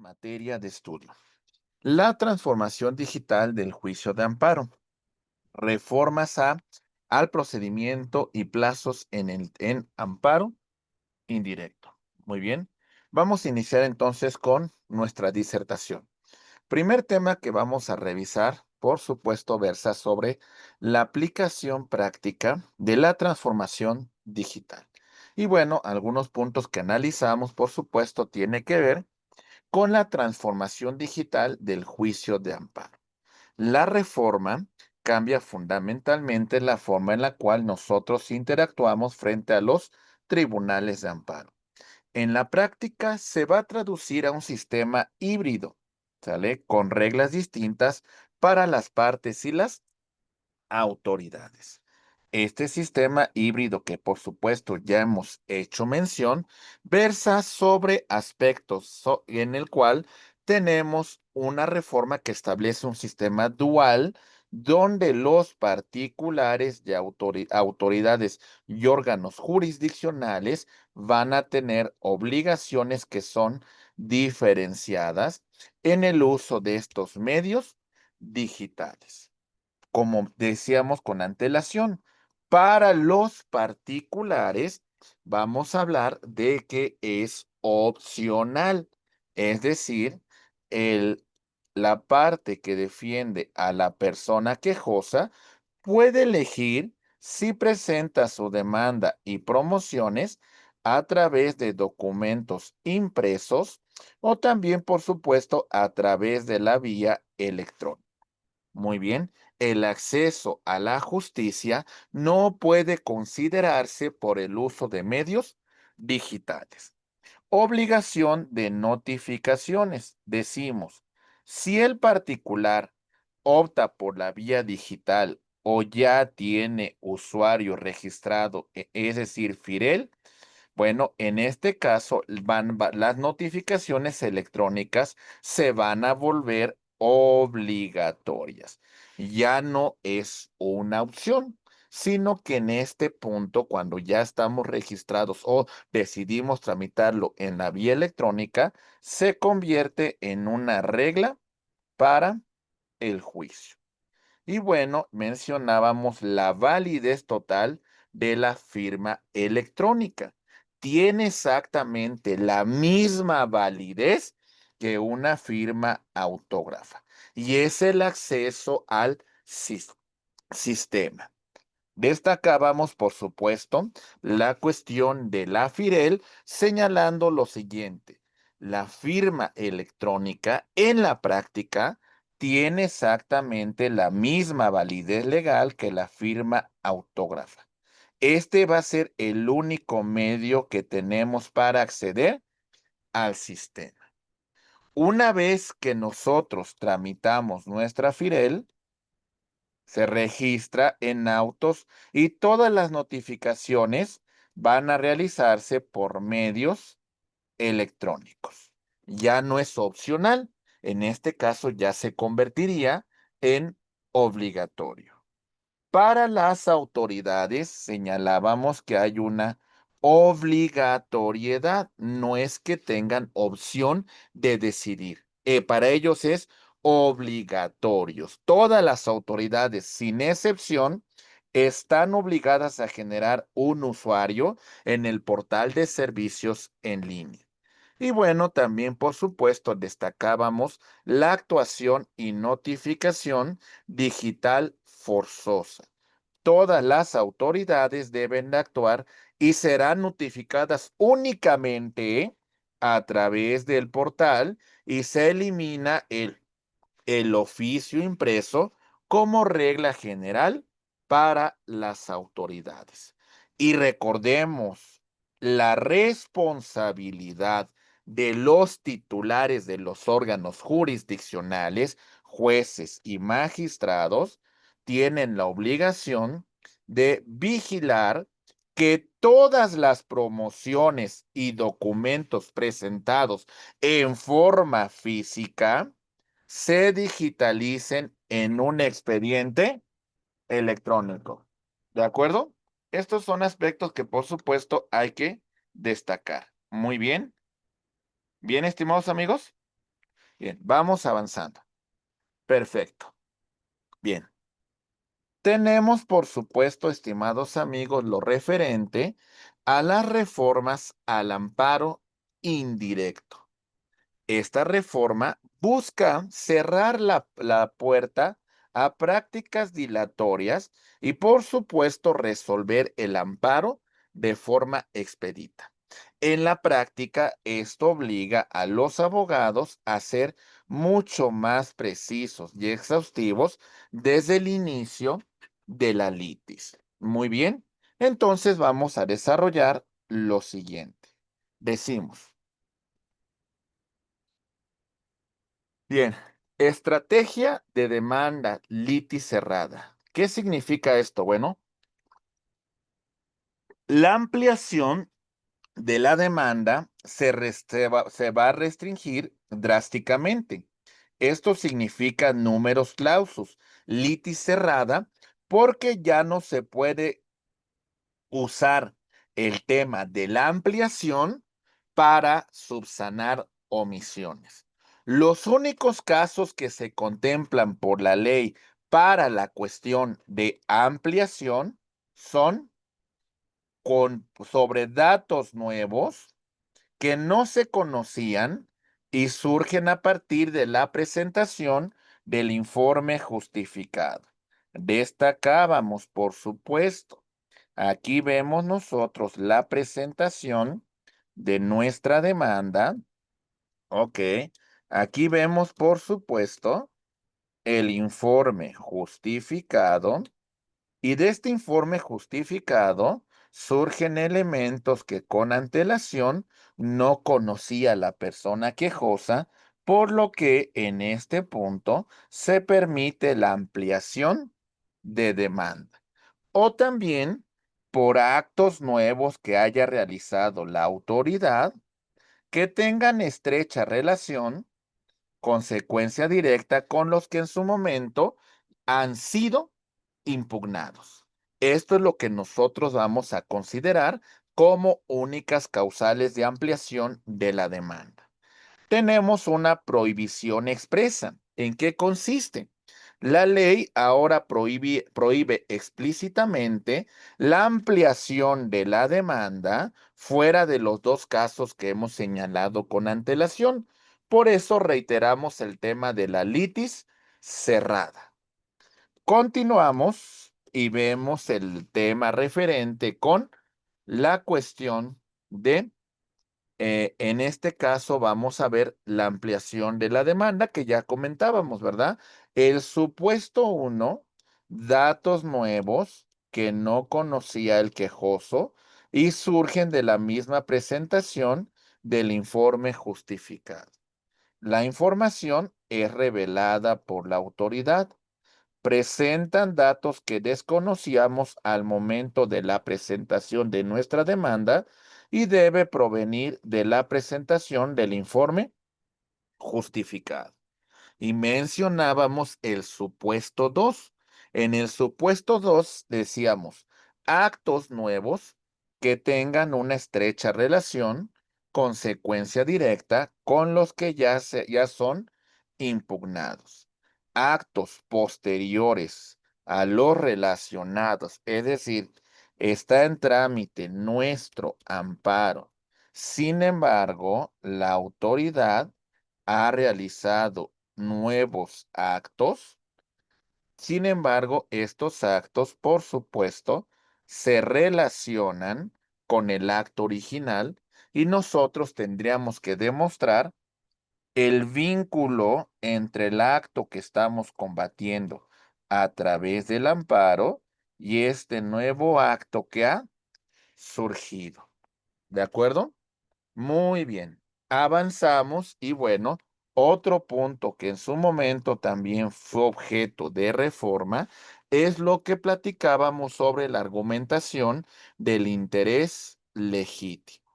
materia de estudio. La transformación digital del juicio de amparo. Reformas al procedimiento y plazos en amparo indirecto. Muy bien. Vamos a iniciar entonces con nuestra disertación. Primer tema que vamos a revisar, por supuesto, versa sobre la aplicación práctica de la transformación digital. Y bueno, algunos puntos que analizamos, por supuesto, tiene que ver con la transformación digital del juicio de amparo. La reforma cambia fundamentalmente la forma en la cual nosotros interactuamos frente a los tribunales de amparo. En la práctica se va a traducir a un sistema híbrido, ¿sale? Con reglas distintas para las partes y las autoridades. Este sistema híbrido que por supuesto ya hemos hecho mención, versa sobre aspectos en el cual tenemos una reforma que establece un sistema dual donde los particulares y autoridades y órganos jurisdiccionales van a tener obligaciones que son diferenciadas en el uso de estos medios digitales. Como decíamos con antelación, para los particulares vamos a hablar de que es opcional, es decir, el, la parte que defiende a la persona quejosa puede elegir si presenta su demanda y promociones a través de documentos impresos o también, por supuesto, a través de la vía electrónica. Muy bien, el acceso a la justicia no puede considerarse por el uso de medios digitales. Obligación de notificaciones. Decimos, si el particular opta por la vía digital o ya tiene usuario registrado, es decir, FIREL, bueno, en este caso, las notificaciones electrónicas se van a volver obligatorias. Ya no es una opción, sino que en este punto, cuando ya estamos registrados o decidimos tramitarlo en la vía electrónica, se convierte en una regla para el juicio. Y bueno, mencionábamos la validez total de la firma electrónica. Tiene exactamente la misma validez que una firma autógrafa y es el acceso al sistema. Destacábamos, por supuesto, la cuestión de la FIREL, señalando lo siguiente: la firma electrónica en la práctica tiene exactamente la misma validez legal que la firma autógrafa. Este va a ser el único medio que tenemos para acceder al sistema. Una vez que nosotros tramitamos nuestra FIREL, se registra en autos y todas las notificaciones van a realizarse por medios electrónicos. Ya no es opcional. En este caso ya se convertiría en obligatorio. Para las autoridades señalábamos que hay una obligatoriedad, no es que tengan opción de decidir. Para ellos es obligatorios. Todas las autoridades, sin excepción, están obligadas a generar un usuario en el portal de servicios en línea. Y bueno, también por supuesto destacábamos la actuación y notificación digital forzosa. Todas las autoridades deben de actuar y serán notificadas únicamente a través del portal y se elimina el oficio impreso como regla general para las autoridades. Y recordemos, la responsabilidad de los titulares de los órganos jurisdiccionales, jueces y magistrados, tienen la obligación de vigilar que todas las promociones y documentos presentados en forma física se digitalicen en un expediente electrónico. ¿De acuerdo? Estos son aspectos que por supuesto hay que destacar. Muy bien. Bien, estimados amigos. Bien, vamos avanzando. Perfecto. Bien. Tenemos, por supuesto, estimados amigos, lo referente a las reformas al amparo indirecto. Esta reforma busca cerrar la puerta a prácticas dilatorias y, por supuesto, resolver el amparo de forma expedita. En la práctica, esto obliga a los abogados a ser mucho más precisos y exhaustivos desde el inicio de la litis. Muy bien, entonces vamos a desarrollar lo siguiente. Decimos. Bien, estrategia de demanda litis cerrada. ¿Qué significa esto? Bueno, la ampliación de la demanda se va a restringir drásticamente. Esto significa números clausus, litis cerrada, porque ya no se puede usar el tema de la ampliación para subsanar omisiones. Los únicos casos que se contemplan por la ley para la cuestión de ampliación son sobre datos nuevos que no se conocían y surgen a partir de la presentación del informe justificado. Destacábamos, por supuesto, aquí vemos nosotros la presentación de nuestra demanda. Ok, aquí vemos, por supuesto, el informe justificado y de este informe justificado surgen elementos que con antelación no conocía la persona quejosa, por lo que en este punto se permite la ampliación de demanda. O también por actos nuevos que haya realizado la autoridad que tengan estrecha relación, consecuencia directa con los que en su momento han sido impugnados. Esto es lo que nosotros vamos a considerar como únicas causales de ampliación de la demanda. Tenemos una prohibición expresa. ¿En qué consiste? La ley ahora prohíbe explícitamente la ampliación de la demanda fuera de los dos casos que hemos señalado con antelación. Por eso reiteramos el tema de la litis cerrada. Continuamos y vemos el tema referente con la cuestión de, en este caso vamos a ver la ampliación de la demanda que ya comentábamos, ¿verdad? El supuesto uno, datos nuevos que no conocía el quejoso y surgen de la misma presentación del informe justificado. La información es revelada por la autoridad, presentan datos que desconocíamos al momento de la presentación de nuestra demanda y debe provenir de la presentación del informe justificado. Y mencionábamos el supuesto 2. En el supuesto 2 decíamos actos nuevos que tengan una estrecha relación, consecuencia directa con los que ya son impugnados. Actos posteriores a los relacionados, es decir, está en trámite nuestro amparo. Sin embargo, la autoridad ha realizado nuevos actos. Sin embargo, estos actos, por supuesto, se relacionan con el acto original y nosotros tendríamos que demostrar el vínculo entre el acto que estamos combatiendo a través del amparo y este nuevo acto que ha surgido. ¿De acuerdo? Muy bien, avanzamos y bueno, otro punto que en su momento también fue objeto de reforma es lo que platicábamos sobre la argumentación del interés legítimo.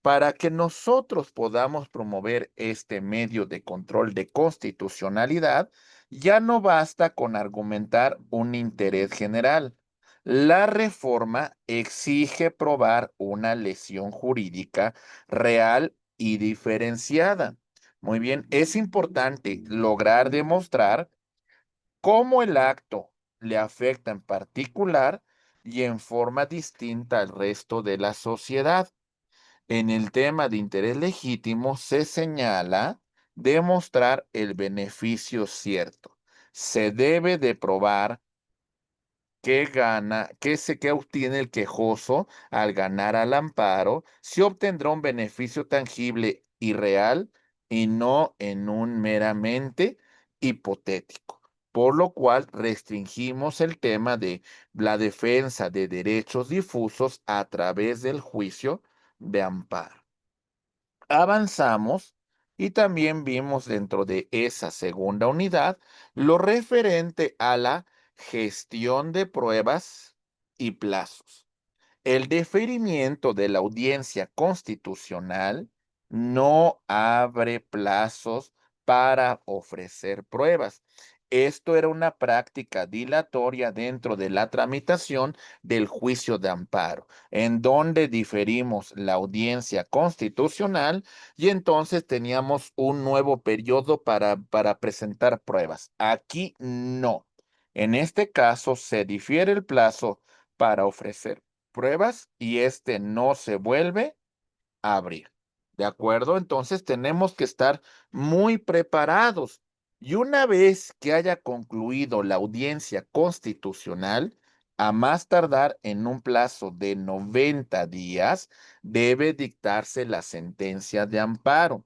Para que nosotros podamos promover este medio de control de constitucionalidad, ya no basta con argumentar un interés general. La reforma exige probar una lesión jurídica real y diferenciada. Muy bien, es importante lograr demostrar cómo el acto le afecta en particular y en forma distinta al resto de la sociedad. En el tema de interés legítimo se señala demostrar el beneficio cierto. Se debe de probar qué gana, qué obtiene el quejoso al ganar al amparo, si obtendrá un beneficio tangible y real y no en un meramente hipotético. Por lo cual restringimos el tema de la defensa de derechos difusos a través del juicio de amparo. Avanzamos y también vimos dentro de esa segunda unidad lo referente a la gestión de pruebas y plazos. El deferimiento de la audiencia constitucional no abre plazos para ofrecer pruebas. Esto era una práctica dilatoria dentro de la tramitación del juicio de amparo, en donde diferimos la audiencia constitucional y entonces teníamos un nuevo periodo para presentar pruebas. Aquí no. En este caso se difiere el plazo para ofrecer pruebas y este no se vuelve a abrir. ¿De acuerdo? Entonces tenemos que estar muy preparados. Y una vez que haya concluido la audiencia constitucional, a más tardar en un plazo de 90 días, debe dictarse la sentencia de amparo.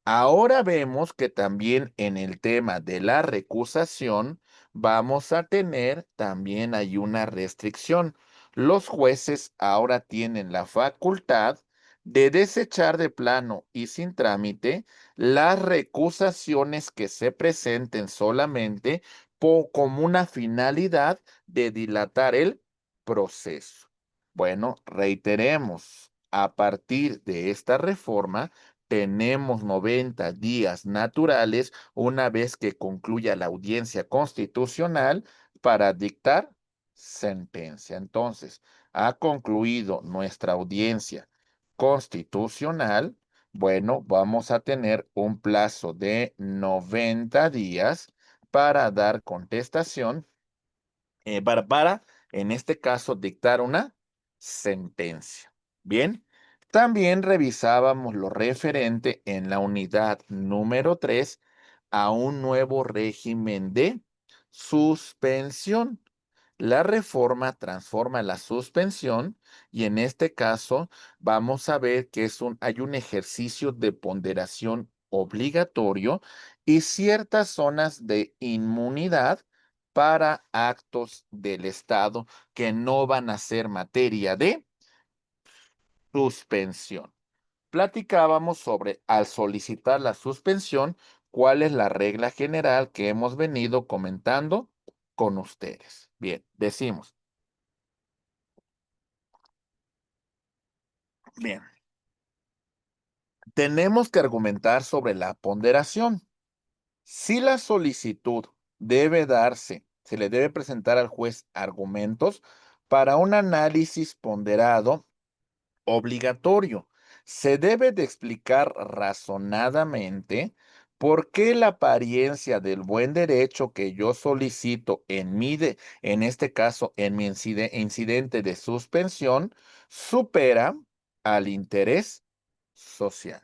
Ahora vemos que también en el tema de la recusación vamos a tener también hay una restricción. Los jueces ahora tienen la facultad de desechar de plano y sin trámite las recusaciones que se presenten solamente como una finalidad de dilatar el proceso. Bueno, reiteremos, a partir de esta reforma, tenemos 90 días naturales una vez que concluya la audiencia constitucional para dictar sentencia. Entonces, ha concluido nuestra audiencia constitucional. Bueno, vamos a tener un plazo de 90 días para dar contestación, en este caso, dictar una sentencia. Bien, también revisábamos lo referente en la unidad número 3 a un nuevo régimen de suspensión. La reforma transforma la suspensión y en este caso vamos a ver que hay un ejercicio de ponderación obligatorio y ciertas zonas de inmunidad para actos del Estado que no van a ser materia de suspensión. Platicábamos sobre, al solicitar la suspensión, cuál es la regla general que hemos venido comentando con ustedes. Bien, decimos, bien, tenemos que argumentar sobre la ponderación. Si la solicitud debe darse, se le debe presentar al juez argumentos para un análisis ponderado obligatorio. Se debe de explicar razonadamente por qué la apariencia del buen derecho que yo solicito en este caso, en mi incidente de suspensión, supera al interés social.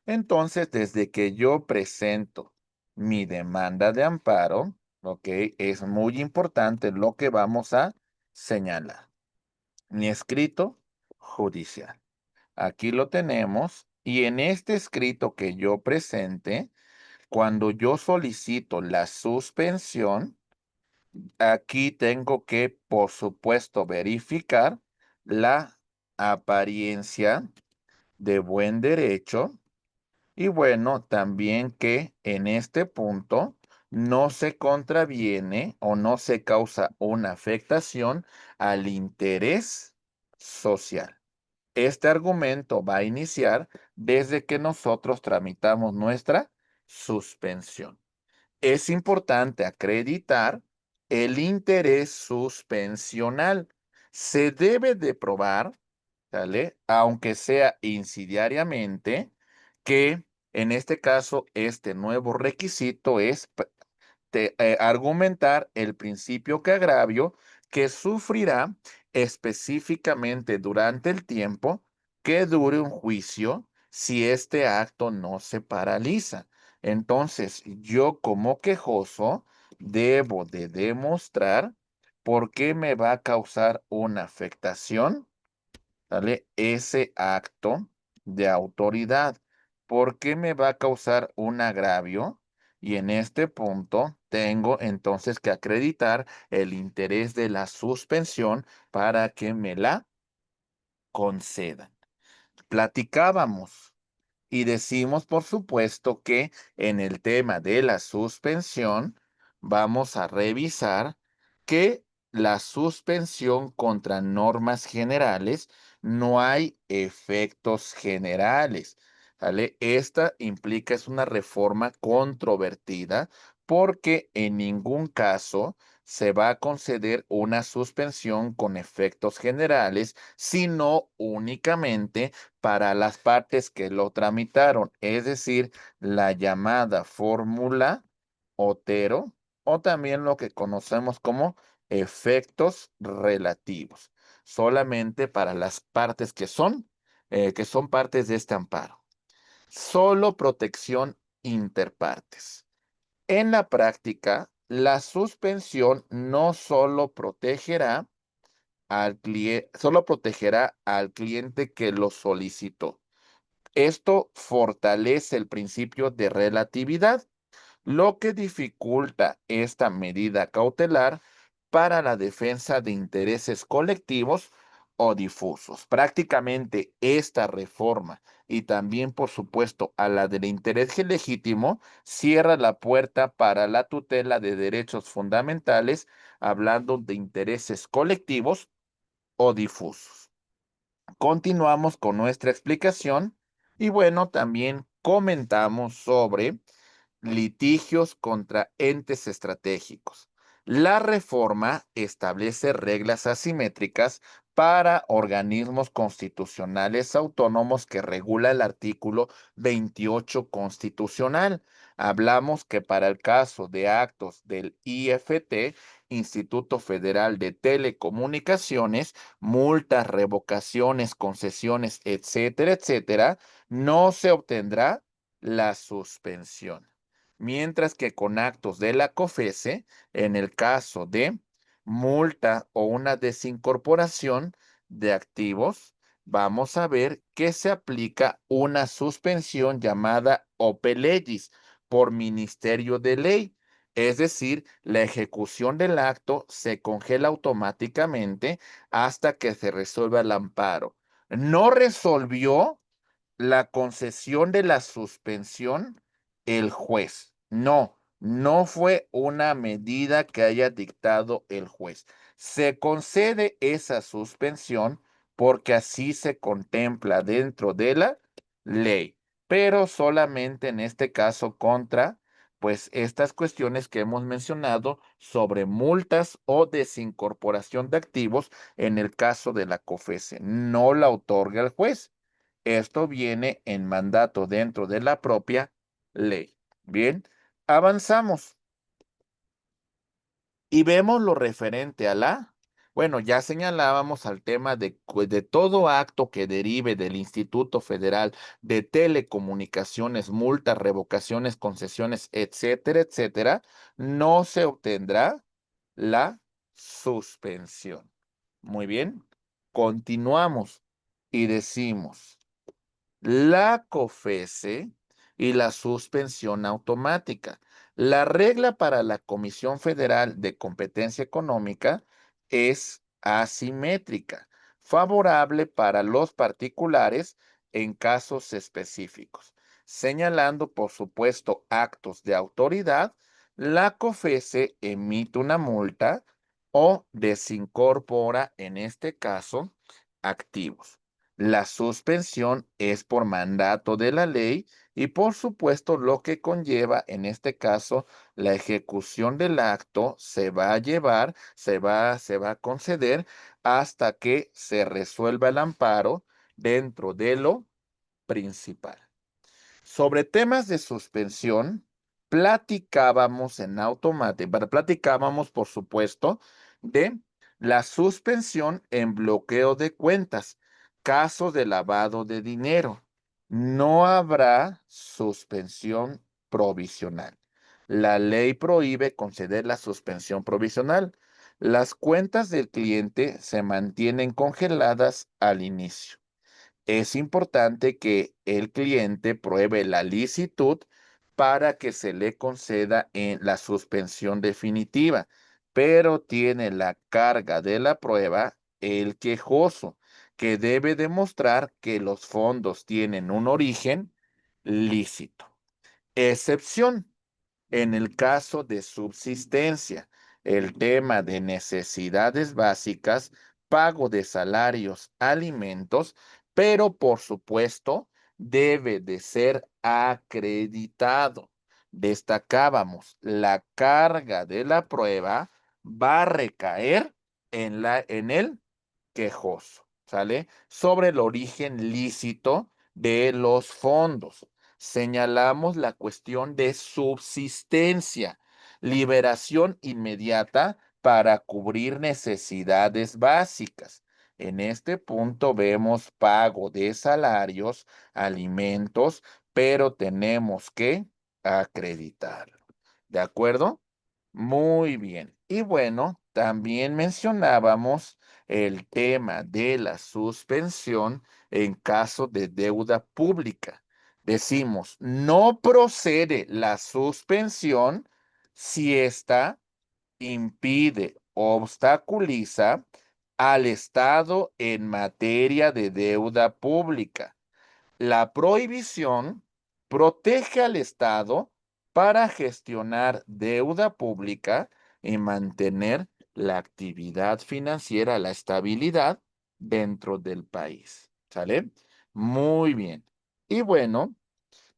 Entonces, desde que yo presento mi demanda de amparo, ¿ok? Es muy importante lo que vamos a señalar. Mi escrito judicial. Aquí lo tenemos. Y en este escrito que yo presente, cuando yo solicito la suspensión, aquí tengo que, por supuesto, verificar la apariencia de buen derecho. Y bueno, también que en este punto no se contraviene o no se causa una afectación al interés social. Este argumento va a iniciar desde que nosotros tramitamos nuestra suspensión. Es importante acreditar el interés suspensional. Se debe de probar, ¿sale? Aunque sea insidiariamente, que En este caso, este nuevo requisito es argumentar el principio que agravio que sufrirá específicamente durante el tiempo que dure un juicio si este acto no se paraliza. Entonces, yo como quejoso debo de demostrar por qué me va a causar una afectación, ¿vale? Ese acto de autoridad. ¿Por qué me va a causar un agravio? Y en este punto tengo entonces que acreditar el interés de la suspensión para que me la concedan. Platicábamos y decimos, por supuesto, que en el tema de la suspensión vamos a revisar que la suspensión contra normas generales no hay efectos generales, ¿vale? Esta implica es una reforma controvertida porque en ningún caso se va a conceder una suspensión con efectos generales, sino únicamente para las partes que lo tramitaron, es decir, la llamada fórmula Otero o también lo que conocemos como efectos relativos, solamente para las partes que son partes de este amparo. Solo protección interpartes. En la práctica, la suspensión no solo protegerá solo protegerá al cliente que lo solicitó. Esto fortalece el principio de relatividad, lo que dificulta esta medida cautelar para la defensa de intereses colectivos o difusos. Prácticamente esta reforma y también, por supuesto, a la del interés legítimo, cierra la puerta para la tutela de derechos fundamentales, hablando de intereses colectivos o difusos. Continuamos con nuestra explicación y bueno, también comentamos sobre litigios contra entes estratégicos. La reforma establece reglas asimétricas para organismos constitucionales autónomos que regula el artículo 28 constitucional. Hablamos que para el caso de actos del IFT, Instituto Federal de Telecomunicaciones, multas, revocaciones, concesiones, etcétera, etcétera, no se obtendrá la suspensión. Mientras que con actos de la COFESE, en el caso de multa o una desincorporación de activos, vamos a ver que se aplica una suspensión llamada ope legis por Ministerio de Ley. Es decir, la ejecución del acto se congela automáticamente hasta que se resuelva el amparo. No resolvió la concesión de la suspensión el juez. No, no fue una medida que haya dictado el juez. Se concede esa suspensión porque así se contempla dentro de la ley, pero solamente en este caso contra, pues estas cuestiones que hemos mencionado sobre multas o desincorporación de activos en el caso de la COFESE. No la otorga el juez. Esto viene en mandato dentro de la propia ley. Bien, avanzamos y vemos lo referente a bueno, ya señalábamos al tema de todo acto que derive del Instituto Federal de Telecomunicaciones, multas, revocaciones, concesiones, etcétera, etcétera, no se obtendrá la suspensión. Muy bien, continuamos y decimos la COFESE y la suspensión automática. La regla para la Comisión Federal de Competencia Económica es asimétrica, favorable para los particulares en casos específicos, señalando, por supuesto, actos de autoridad. La COFESE emite una multa o desincorpora, en este caso, activos. La suspensión es por mandato de la ley y por supuesto lo que conlleva en este caso la ejecución del acto se va a llevar, se va a conceder hasta que se resuelva el amparo dentro de lo principal. Sobre temas de suspensión, platicábamos en automático, platicábamos, por supuesto, de la suspensión en bloqueo de cuentas, casos de lavado de dinero. No habrá suspensión provisional. La ley prohíbe conceder la suspensión provisional. Las cuentas del cliente se mantienen congeladas al inicio. Es importante que el cliente pruebe la licitud para que se le conceda en la suspensión definitiva, pero tiene la carga de la prueba el quejoso, que debe demostrar que los fondos tienen un origen lícito. Excepción. En el caso de subsistencia, el tema de necesidades básicas, pago de salarios, alimentos, pero por supuesto debe de ser acreditado. Destacábamos, la carga de la prueba va a recaer en el quejoso, ¿sale? Sobre el origen lícito de los fondos. Señalamos la cuestión de subsistencia, liberación inmediata para cubrir necesidades básicas. En este punto vemos pago de salarios, alimentos, pero tenemos que acreditarlo. ¿De acuerdo? Muy bien. Y bueno, también mencionábamos el tema de la suspensión en caso de deuda pública. Decimos, no procede la suspensión si ésta impide, obstaculiza al Estado en materia de deuda pública. La prohibición protege al Estado para gestionar deuda pública y mantener la actividad financiera, la estabilidad dentro del país. ¿Sale? Muy bien. Y bueno,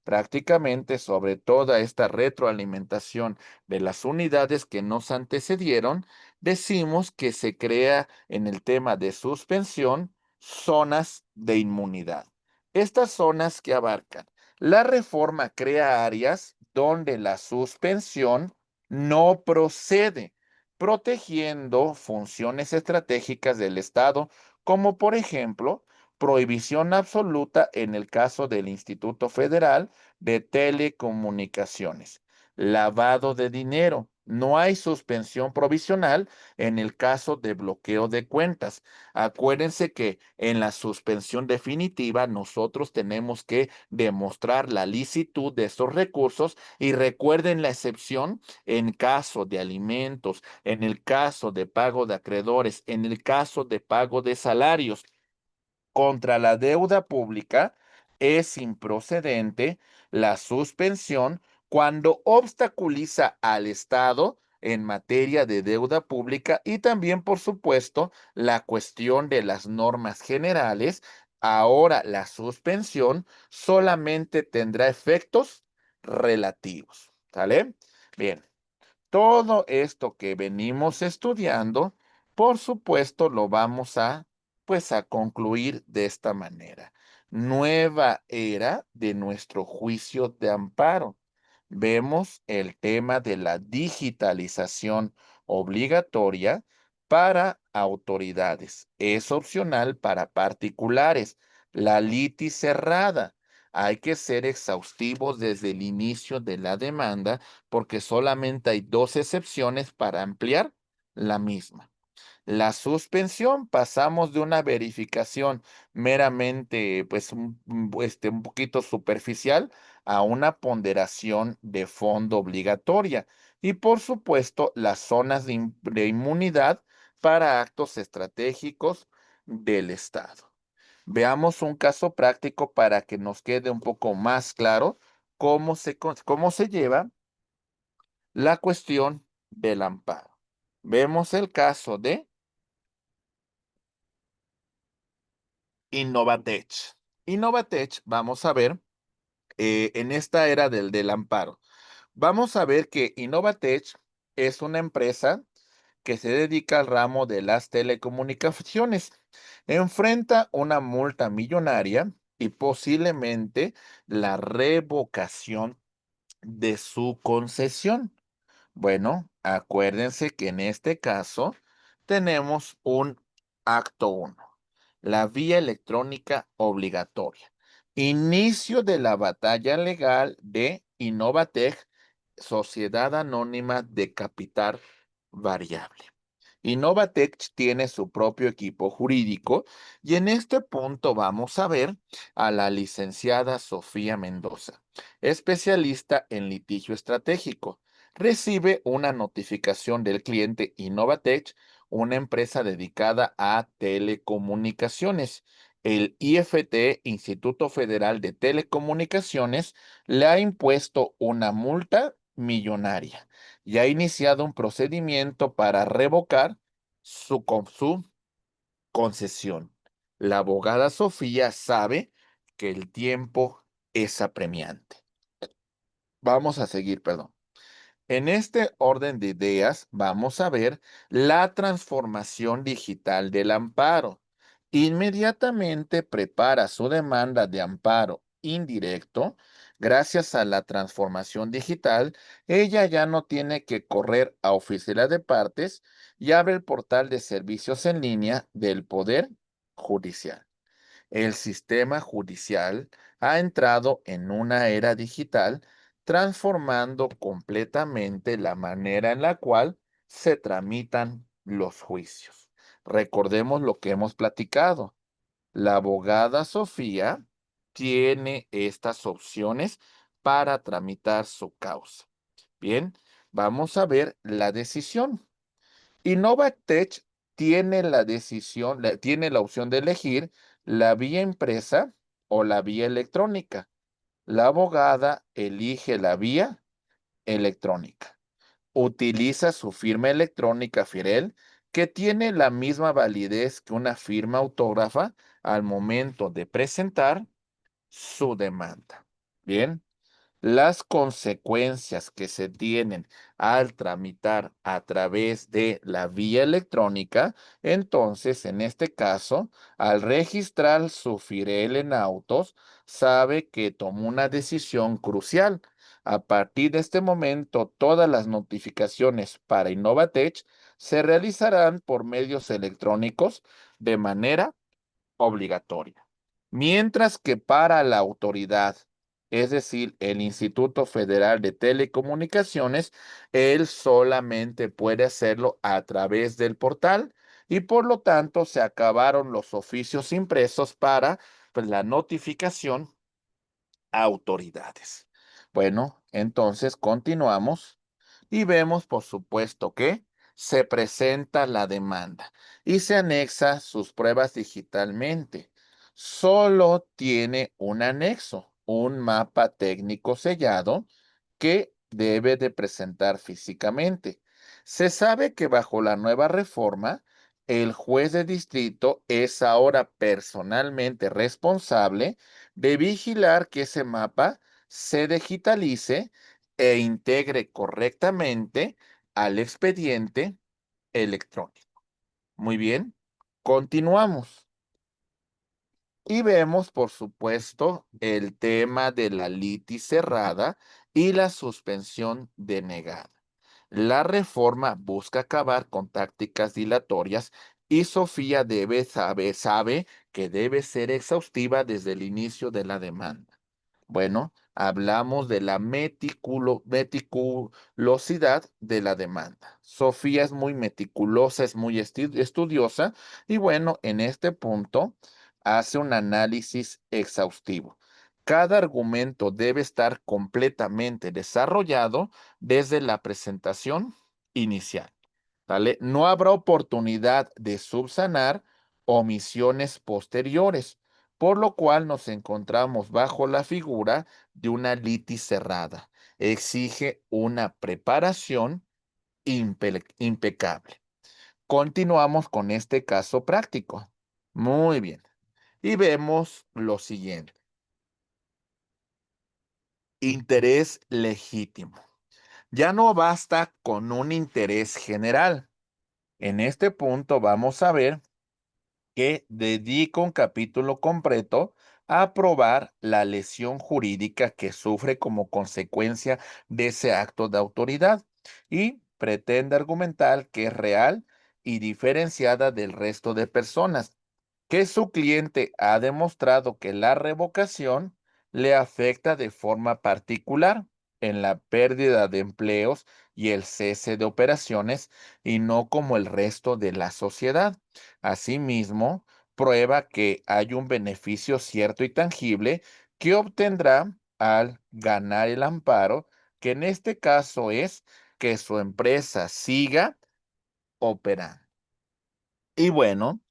prácticamente sobre toda esta retroalimentación de las unidades que nos antecedieron, decimos que se crea en el tema de suspensión zonas de inmunidad. Estas zonas que abarcan, la reforma crea áreas donde la suspensión no procede, protegiendo funciones estratégicas del Estado, como por ejemplo, prohibición absoluta en el caso del Instituto Federal de Telecomunicaciones. Lavado de dinero. No hay suspensión provisional en el caso de bloqueo de cuentas. Acuérdense que en la suspensión definitiva nosotros tenemos que demostrar la licitud de estos recursos y recuerden la excepción en caso de alimentos, en el caso de pago de acreedores, en el caso de pago de salarios contra la deuda pública es improcedente la suspensión cuando obstaculiza al Estado en materia de deuda pública y también, por supuesto, la cuestión de las normas generales. Ahora la suspensión solamente tendrá efectos relativos. ¿Sale? Bien. Todo esto que venimos estudiando, por supuesto, lo vamos pues, a concluir de esta manera. Nueva era de nuestro juicio de amparo. Vemos el tema de la digitalización obligatoria para autoridades. Es opcional para particulares. La litis cerrada. Hay que ser exhaustivos desde el inicio de la demanda porque solamente hay dos excepciones para ampliar la misma. La suspensión, pasamos de una verificación meramente, pues, un poquito superficial a una ponderación de fondo obligatoria. Y por supuesto, las zonas de inmunidad para actos estratégicos del Estado. Veamos un caso práctico para que nos quede un poco más claro cómo se lleva la cuestión del amparo. Vemos el caso de Innovatech. Innovatech, vamos a ver, en esta era del amparo, vamos a ver que Innovatech es una empresa que se dedica al ramo de las telecomunicaciones. Enfrenta una multa millonaria y posiblemente la revocación de su concesión. Bueno, acuérdense que en este caso tenemos un acto 1, la vía electrónica obligatoria. Inicio de la batalla legal de Innovatec, Sociedad Anónima de Capital Variable. Innovatec tiene su propio equipo jurídico y en este punto vamos a ver a la licenciada Sofía Mendoza, especialista en litigio estratégico. Recibe una notificación del cliente Innovatec, una empresa dedicada a telecomunicaciones. El IFT, Instituto Federal de Telecomunicaciones, le ha impuesto una multa millonaria y ha iniciado un procedimiento para revocar su concesión. La abogada Sofía sabe que el tiempo es apremiante. Vamos a seguir, perdón. En este orden de ideas, vamos a ver la transformación digital del amparo. Inmediatamente prepara su demanda de amparo indirecto. Gracias a la transformación digital, ella ya no tiene que correr a oficina de partes y abre el portal de servicios en línea del Poder Judicial. El sistema judicial ha entrado en una era digital, transformando completamente la manera en la cual se tramitan los juicios. Recordemos lo que hemos platicado. La abogada Sofía tiene estas opciones para tramitar su causa. Bien, vamos a ver la decisión. Innovatech tiene la decisión, tiene la opción de elegir la vía impresa o la vía electrónica. La abogada elige la vía electrónica. Utiliza su firma electrónica Firel, que tiene la misma validez que una firma autógrafa al momento de presentar su demanda. Bien. Las consecuencias que se tienen al tramitar a través de la vía electrónica, entonces, en este caso, al registrar su FIREL en autos, sabe que tomó una decisión crucial. A partir de este momento, todas las notificaciones para Innovatech se realizarán por medios electrónicos de manera obligatoria. Mientras que para la autoridad, es decir, el Instituto Federal de Telecomunicaciones, él solamente puede hacerlo a través del portal y por lo tanto se acabaron los oficios impresos para pues, la notificación a autoridades. Bueno, entonces continuamos y vemos, por supuesto, que se presenta la demanda y se anexa sus pruebas digitalmente. Solo tiene un anexo, un mapa técnico sellado que debe de presentar físicamente. Se sabe que bajo la nueva reforma, el juez de distrito es ahora personalmente responsable de vigilar que ese mapa se digitalice e integre correctamente al expediente electrónico. Muy bien, continuamos. Y vemos, por supuesto, el tema de la litis cerrada y la suspensión denegada. La reforma busca acabar con tácticas dilatorias y Sofía sabe que debe ser exhaustiva desde el inicio de la demanda. Bueno, hablamos de la meticulosidad de la demanda. Sofía es muy meticulosa, es muy estudiosa y bueno, en este punto hace un análisis exhaustivo. Cada argumento debe estar completamente desarrollado desde la presentación inicial. ¿Vale? No habrá oportunidad de subsanar omisiones posteriores, por lo cual nos encontramos bajo la figura de una litis cerrada. Exige una preparación impecable. Continuamos con este caso práctico. Muy bien. Y vemos lo siguiente. Interés legítimo. Ya no basta con un interés general. En este punto vamos a ver que dedica un capítulo completo a probar la lesión jurídica que sufre como consecuencia de ese acto de autoridad y pretende argumentar que es real y diferenciada del resto de personas, que su cliente ha demostrado que la revocación le afecta de forma particular en la pérdida de empleos y el cese de operaciones y no como el resto de la sociedad. Asimismo, prueba que hay un beneficio cierto y tangible que obtendrá al ganar el amparo, que en este caso es que su empresa siga operando. Y bueno,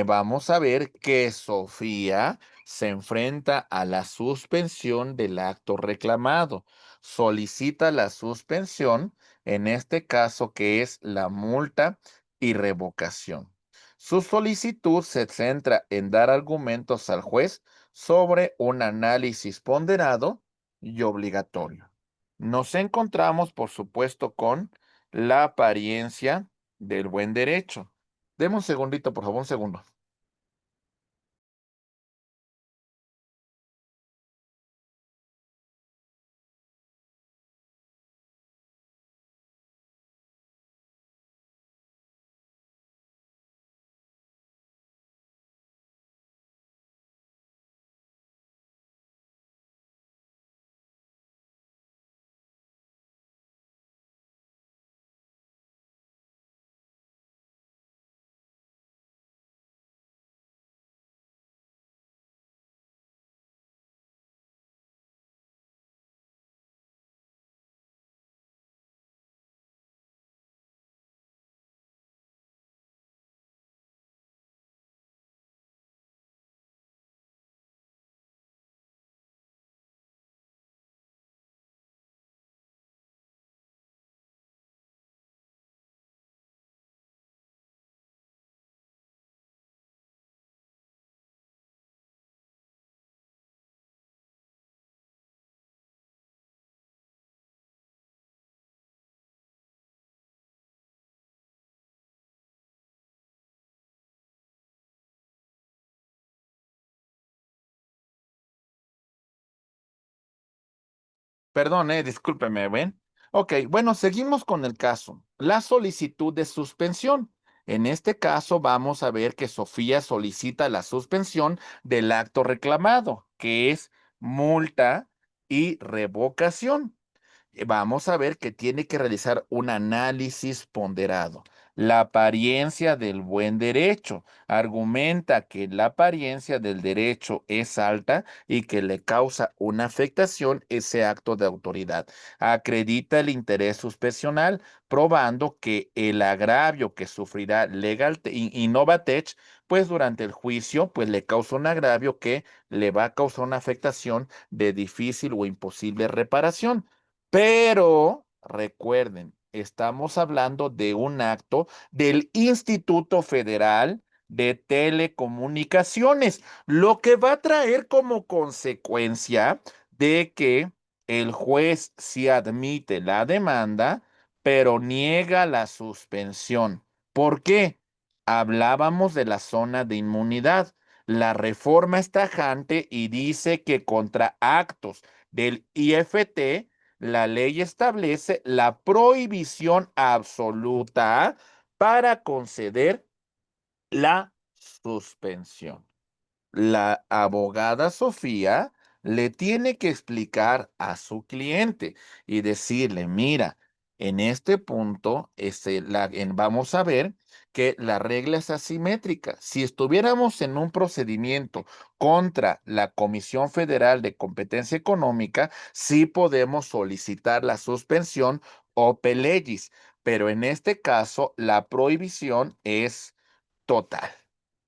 vamos a ver que Sofía se enfrenta a la suspensión del acto reclamado. Solicita la suspensión, en este caso que es la multa y revocación. Su solicitud se centra en dar argumentos al juez sobre un análisis ponderado y obligatorio. Nos encontramos, por supuesto, con la apariencia del buen derecho. Deme un segundito, por favor, un segundo. Perdón, discúlpeme, ¿ven? Ok, bueno, seguimos con el caso. La solicitud de suspensión. En este caso, vamos a ver que Sofía solicita la suspensión del acto reclamado, que es multa y revocación. Vamos a ver que tiene que realizar un análisis ponderado. La apariencia del buen derecho. Argumenta que la apariencia del derecho es alta y que le causa una afectación ese acto de autoridad. Acredita el interés suspensional, probando que el agravio que sufrirá Innovatech, pues durante el juicio, pues le causa un agravio que le va a causar una afectación de difícil o imposible reparación. Pero recuerden, estamos hablando de un acto del Instituto Federal de Telecomunicaciones, lo que va a traer como consecuencia de que el juez sí admite la demanda, pero niega la suspensión. ¿Por qué? Hablábamos de la zona de inmunidad. La reforma es tajante y dice que contra actos del IFT, la ley establece la prohibición absoluta para conceder la suspensión. La abogada Sofía le tiene que explicar a su cliente y decirle, mira, en este punto, vamos a ver que la regla es asimétrica. Si estuviéramos en un procedimiento contra la Comisión Federal de Competencia Económica, sí podemos solicitar la suspensión o pelegis, pero en este caso la prohibición es total.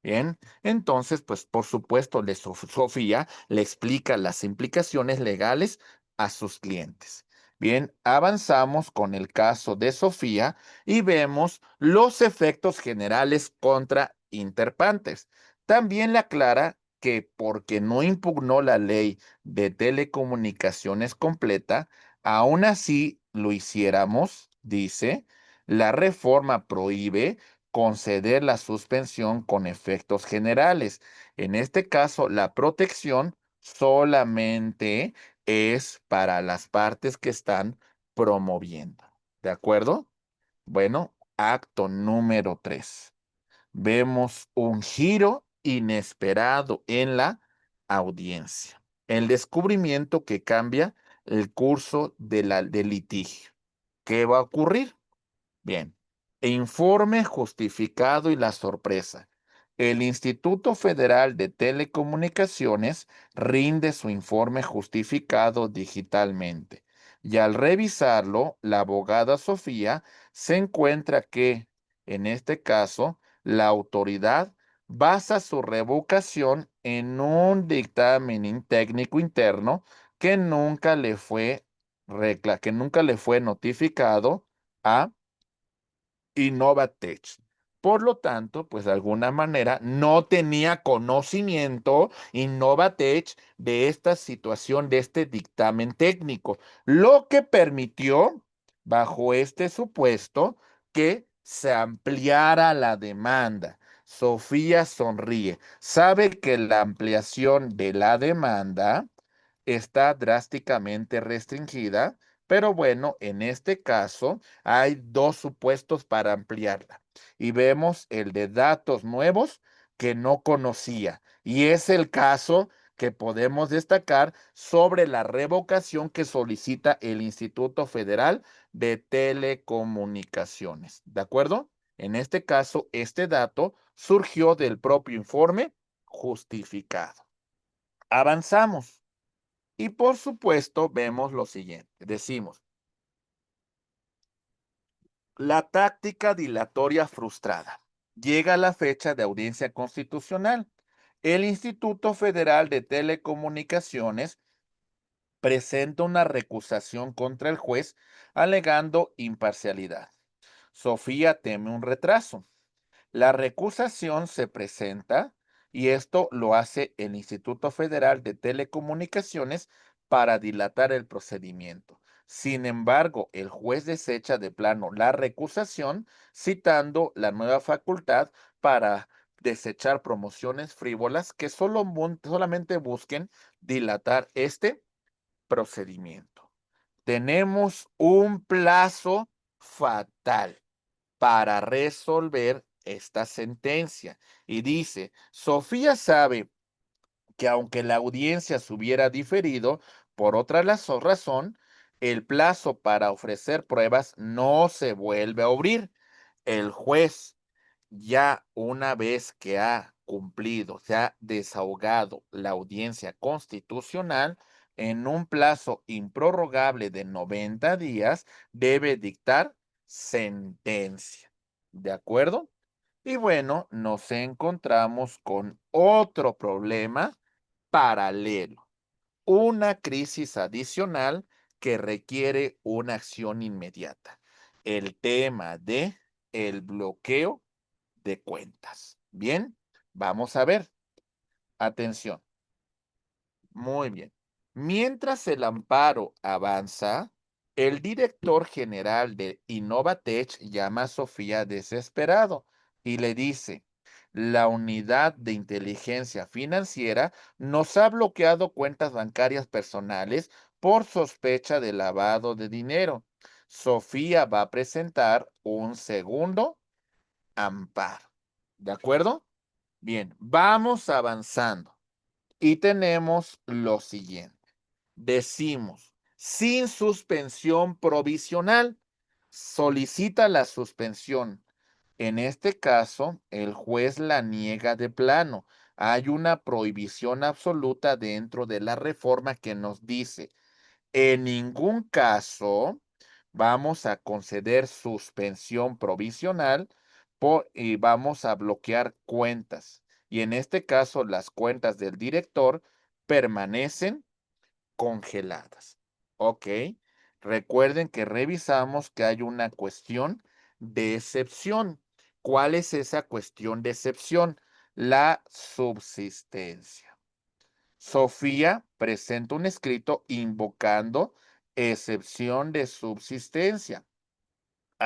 Bien, entonces, pues por supuesto, Sofía le explica las implicaciones legales a sus clientes. Bien, avanzamos con el caso de Sofía y vemos los efectos generales contra Interpantes. También le aclara que porque no impugnó la ley de telecomunicaciones completa, aún así lo hiciéramos, dice, la reforma prohíbe conceder la suspensión con efectos generales. En este caso, la protección solamente es para las partes que están promoviendo. ¿De acuerdo? Bueno, acto número 3. Vemos un giro inesperado en la audiencia. El descubrimiento que cambia el curso del litigio. ¿Qué va a ocurrir? Bien, informe justificado y la sorpresa. El Instituto Federal de Telecomunicaciones rinde su informe justificado digitalmente y al revisarlo, la abogada Sofía se encuentra que, en este caso, la autoridad basa su revocación en un dictamen técnico interno que nunca le fue que nunca le fue notificado a Innovatech. Por lo tanto, pues de alguna manera no tenía conocimiento Innovatech de esta situación, de este dictamen técnico, lo que permitió, bajo este supuesto, que se ampliara la demanda. Sofía sonríe. Sabe que la ampliación de la demanda está drásticamente restringida, pero bueno, en este caso hay dos supuestos para ampliarla. Y vemos el de datos nuevos que no conocía. Y es el caso que podemos destacar sobre la revocación que solicita el Instituto Federal de Telecomunicaciones. ¿De acuerdo? En este caso, este dato surgió del propio informe justificado. Avanzamos. Y por supuesto, vemos lo siguiente. Decimos, la táctica dilatoria frustrada. Llega la fecha de audiencia constitucional. El Instituto Federal de Telecomunicaciones presenta una recusación contra el juez alegando imparcialidad. Sofía teme un retraso. La recusación se presenta y esto lo hace el Instituto Federal de Telecomunicaciones para dilatar el procedimiento. Sin embargo, el juez desecha de plano la recusación, citando la nueva facultad para desechar promociones frívolas que solamente busquen dilatar este procedimiento. Tenemos un plazo fatal para resolver esta sentencia. Y dice, Sofía sabe que aunque la audiencia se hubiera diferido por otra razón, el plazo para ofrecer pruebas no se vuelve a abrir. El juez, ya una vez que ha cumplido, se ha desahogado la audiencia constitucional, en un plazo improrrogable de 90 días, debe dictar sentencia. ¿De acuerdo? Y bueno, nos encontramos con otro problema paralelo, una crisis adicional que requiere una acción inmediata. El tema de el bloqueo de cuentas. Bien, vamos a ver. Atención. Muy bien. Mientras el amparo avanza, el director general de Innovatech llama a Sofía desesperado y le dice, la unidad de inteligencia financiera nos ha bloqueado cuentas bancarias personales por sospecha de lavado de dinero. Sofía va a presentar un segundo amparo. ¿De acuerdo? Bien, vamos avanzando. Y tenemos lo siguiente. Decimos, sin suspensión provisional, solicita la suspensión. En este caso, el juez la niega de plano. Hay una prohibición absoluta dentro de la reforma que nos dice, en ningún caso vamos a conceder suspensión provisional y vamos a bloquear cuentas. Y en este caso, las cuentas del director permanecen congeladas. Ok. Recuerden que revisamos que hay una cuestión de excepción. ¿Cuál es esa cuestión de excepción? La subsistencia. Sofía presenta un escrito invocando excepción de subsistencia.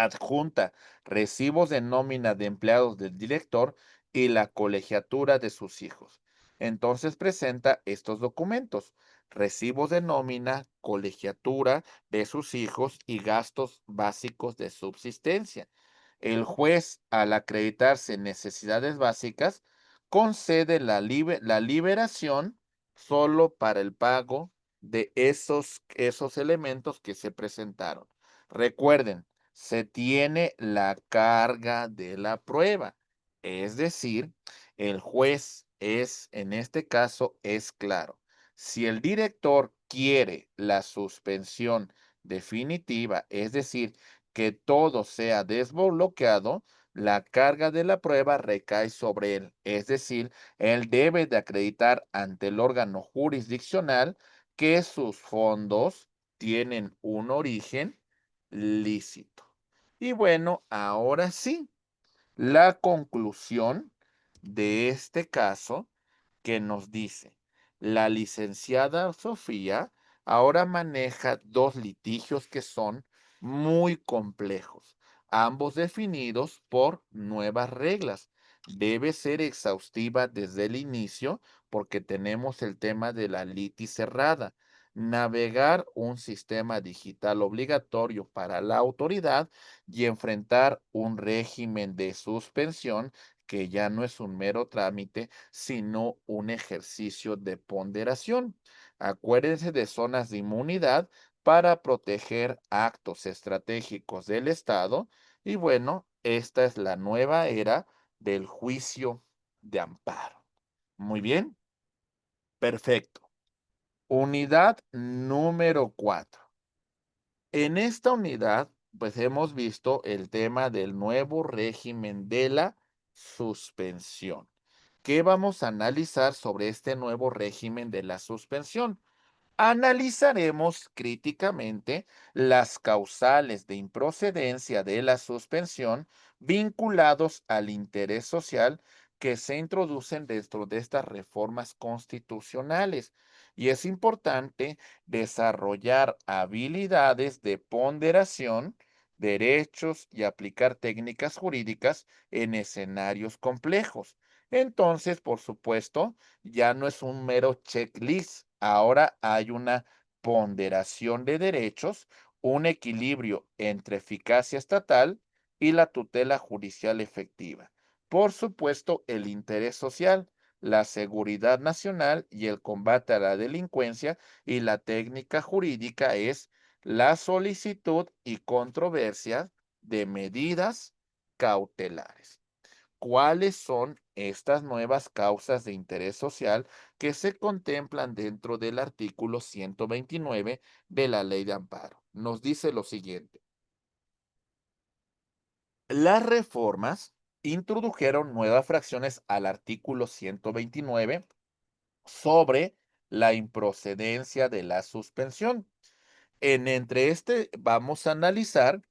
adjunta recibos de nómina de empleados del director y la colegiatura de sus hijos. Entonces presenta estos documentos: recibos de nómina, colegiatura de sus hijos y gastos básicos de subsistencia. El juez, al acreditarse necesidades básicas, concede la liberación solo para el pago de esos elementos que se presentaron. Recuerden, se tiene la carga de la prueba, es decir, el juez es, en este caso, es claro. Si el director quiere la suspensión definitiva, es decir, que todo sea desbloqueado, la carga de la prueba recae sobre él, es decir, él debe de acreditar ante el órgano jurisdiccional que sus fondos tienen un origen lícito. Y bueno, ahora sí, la conclusión de este caso que nos dice: la licenciada Sofía ahora maneja dos litigios que son muy complejos, ambos definidos por nuevas reglas. Debe ser exhaustiva desde el inicio porque tenemos el tema de la litis cerrada. Navegar un sistema digital obligatorio para la autoridad y enfrentar un régimen de suspensión que ya no es un mero trámite, sino un ejercicio de ponderación. Acuérdense de zonas de inmunidad para proteger actos estratégicos del Estado. Y bueno, esta es la nueva era del juicio de amparo. Muy bien, perfecto. Unidad número 4. En esta unidad, pues hemos visto el tema del nuevo régimen de la suspensión. ¿Qué vamos a analizar sobre este nuevo régimen de la suspensión? Analizaremos críticamente las causales de improcedencia de la suspensión vinculados al interés social que se introducen dentro de estas reformas constitucionales. Y es importante desarrollar habilidades de ponderación, derechos y aplicar técnicas jurídicas en escenarios complejos. Entonces, por supuesto, ya no es un mero checklist. Ahora hay una ponderación de derechos, un equilibrio entre eficacia estatal y la tutela judicial efectiva. Por supuesto, el interés social, la seguridad nacional y el combate a la delincuencia, y la técnica jurídica es la solicitud y controversia de medidas cautelares. ¿Cuáles son estas nuevas causas de interés social que se contemplan dentro del artículo 129 de la Ley de Amparo? Nos dice lo siguiente: las reformas introdujeron nuevas fracciones al artículo 129 sobre la improcedencia de la suspensión. Entre este vamos a analizar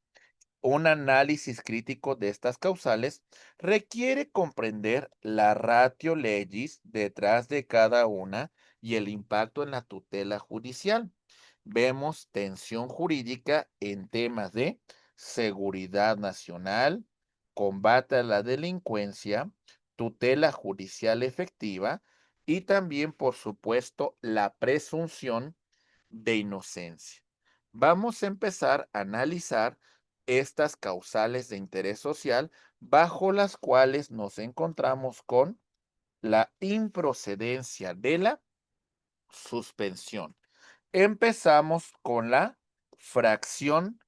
un análisis crítico de estas causales. Requiere comprender la ratio legis detrás de cada una y el impacto en la tutela judicial. Vemos tensión jurídica en temas de seguridad nacional, combate a la delincuencia, tutela judicial efectiva y también, por supuesto, la presunción de inocencia. Vamos a empezar a analizar estas causales de interés social bajo las cuales nos encontramos con la improcedencia de la suspensión. Empezamos con la fracción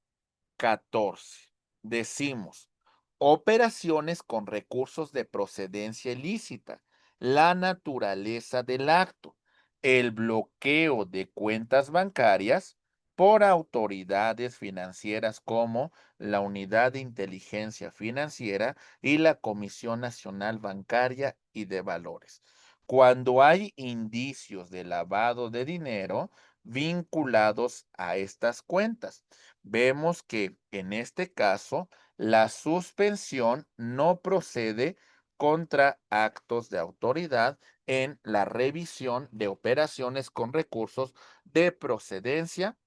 14. Decimos: operaciones con recursos de procedencia ilícita, la naturaleza del acto, el bloqueo de cuentas bancarias por autoridades financieras como la Unidad de Inteligencia Financiera y la Comisión Nacional Bancaria y de Valores. Cuando hay indicios de lavado de dinero vinculados a estas cuentas, vemos que en este caso la suspensión no procede contra actos de autoridad en la revisión de operaciones con recursos de procedencia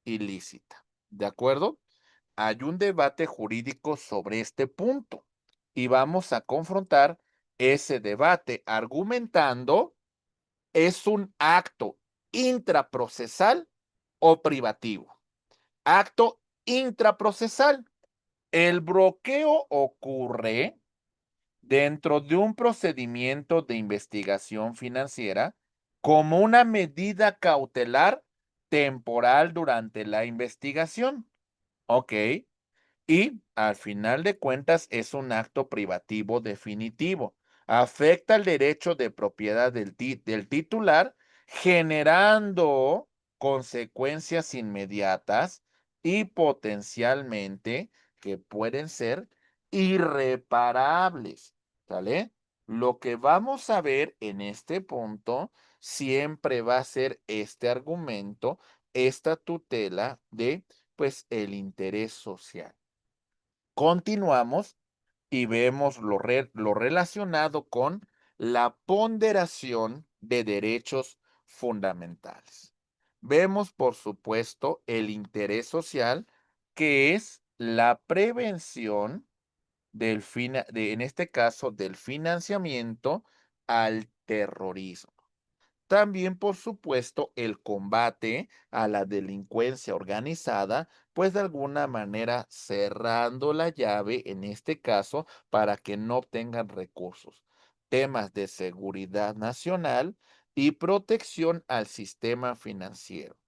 ilícita. ¿De acuerdo? hay un debate jurídico sobre este punto y vamos a confrontar ese debate argumentando es un acto intraprocesal o privativo. Acto intraprocesal. El bloqueo ocurre dentro de un procedimiento de investigación financiera como una medida cautelar temporal durante la investigación. ¿Ok? Y al final de cuentas es un acto privativo definitivo. Afecta el derecho de propiedad del titular, generando consecuencias inmediatas y potencialmente que pueden ser irreparables. ¿Sale? Lo que vamos a ver en este punto siempre va a ser este argumento, esta tutela de, pues, el interés social. Continuamos y vemos lo relacionado con la ponderación de derechos fundamentales. Vemos, por supuesto, el interés social, que es la prevención en este caso, del financiamiento al terrorismo. También, por supuesto, el combate a la delincuencia organizada, pues de alguna manera cerrando la llave, en este caso, para que no obtengan recursos. Temas de seguridad nacional y protección al sistema financiero.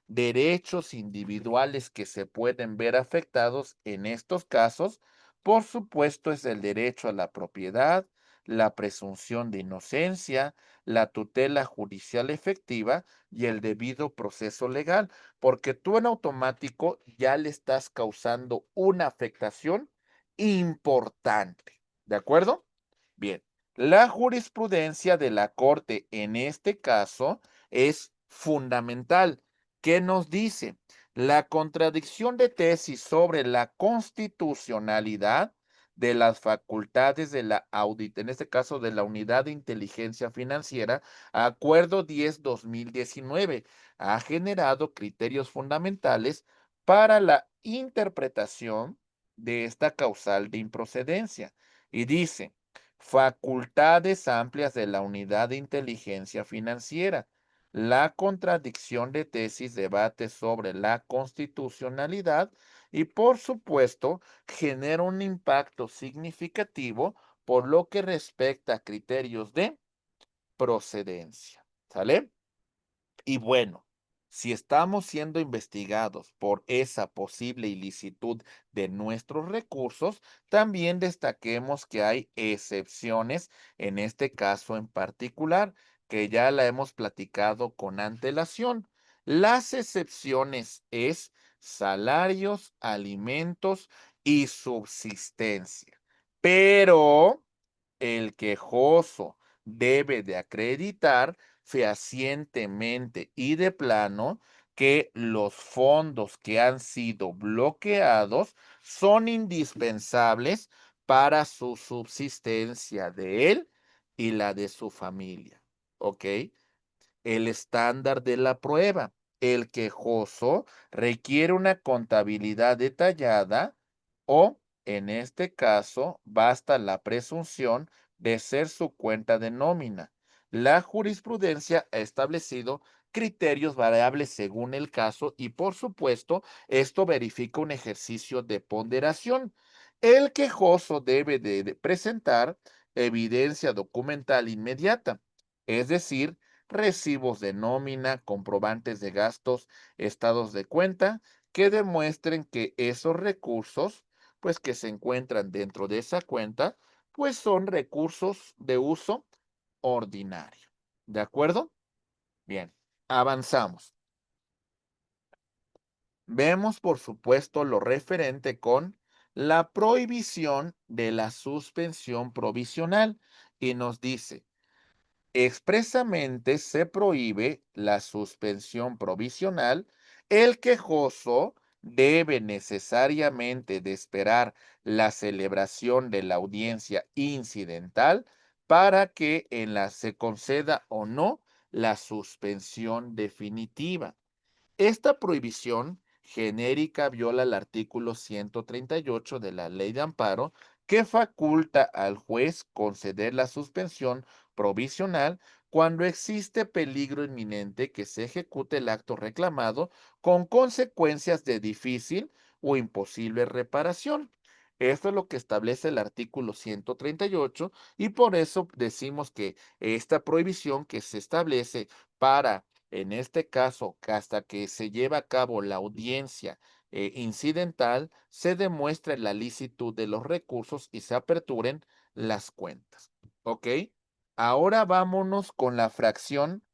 Derechos individuales que se pueden ver afectados en estos casos, por supuesto, es el derecho a la propiedad, la presunción de inocencia, la tutela judicial efectiva y el debido proceso legal, porque tú en automático ya le estás causando una afectación importante. ¿De acuerdo? Bien, la jurisprudencia de la Corte en este caso es fundamental. ¿Qué nos dice? La contradicción de tesis sobre la constitucionalidad de las facultades de la audit, en este caso de la Unidad de Inteligencia Financiera, Acuerdo 10-2019, ha generado criterios fundamentales para la interpretación de esta causal de improcedencia. Y dice, facultades amplias de la Unidad de Inteligencia Financiera. La contradicción de tesis debate sobre la constitucionalidad y, por supuesto, genera un impacto significativo por lo que respecta a criterios de procedencia. ¿Sale? Y bueno, si estamos siendo investigados por esa posible ilicitud de nuestros recursos, también destaquemos que hay excepciones en este caso en particular, que ya la hemos platicado con antelación. Las excepciones es salarios, alimentos y subsistencia. Pero el quejoso debe de acreditar fehacientemente y de plano que los fondos que han sido bloqueados son indispensables para su subsistencia de él y la de su familia. ¿Ok? El estándar de la prueba. El quejoso requiere una contabilidad detallada o, en este caso, basta la presunción de ser su cuenta de nómina. La jurisprudencia ha establecido criterios variables según el caso y, por supuesto, esto verifica un ejercicio de ponderación. El quejoso debe de presentar evidencia documental inmediata, es decir, recibos de nómina, comprobantes de gastos, estados de cuenta, que demuestren que esos recursos, pues que se encuentran dentro de esa cuenta, pues son recursos de uso ordinario. ¿De acuerdo? Bien, avanzamos. Vemos, por supuesto, lo referente con la prohibición de la suspensión provisional y nos dice, expresamente se prohíbe la suspensión provisional. El quejoso debe necesariamente de esperar la celebración de la audiencia incidental para que en la se conceda o no la suspensión definitiva. Esta prohibición genérica viola el artículo 138 de la Ley de Amparo, que faculta al juez conceder la suspensión provisional cuando existe peligro inminente que se ejecute el acto reclamado con consecuencias de difícil o imposible reparación. Esto es lo que establece el artículo 138 y por eso decimos que esta prohibición que se establece para, en este caso, que hasta que se lleva a cabo la audiencia incidental, se demuestre la licitud de los recursos y se aperturen las cuentas. ¿Ok? Ahora vámonos con la fracción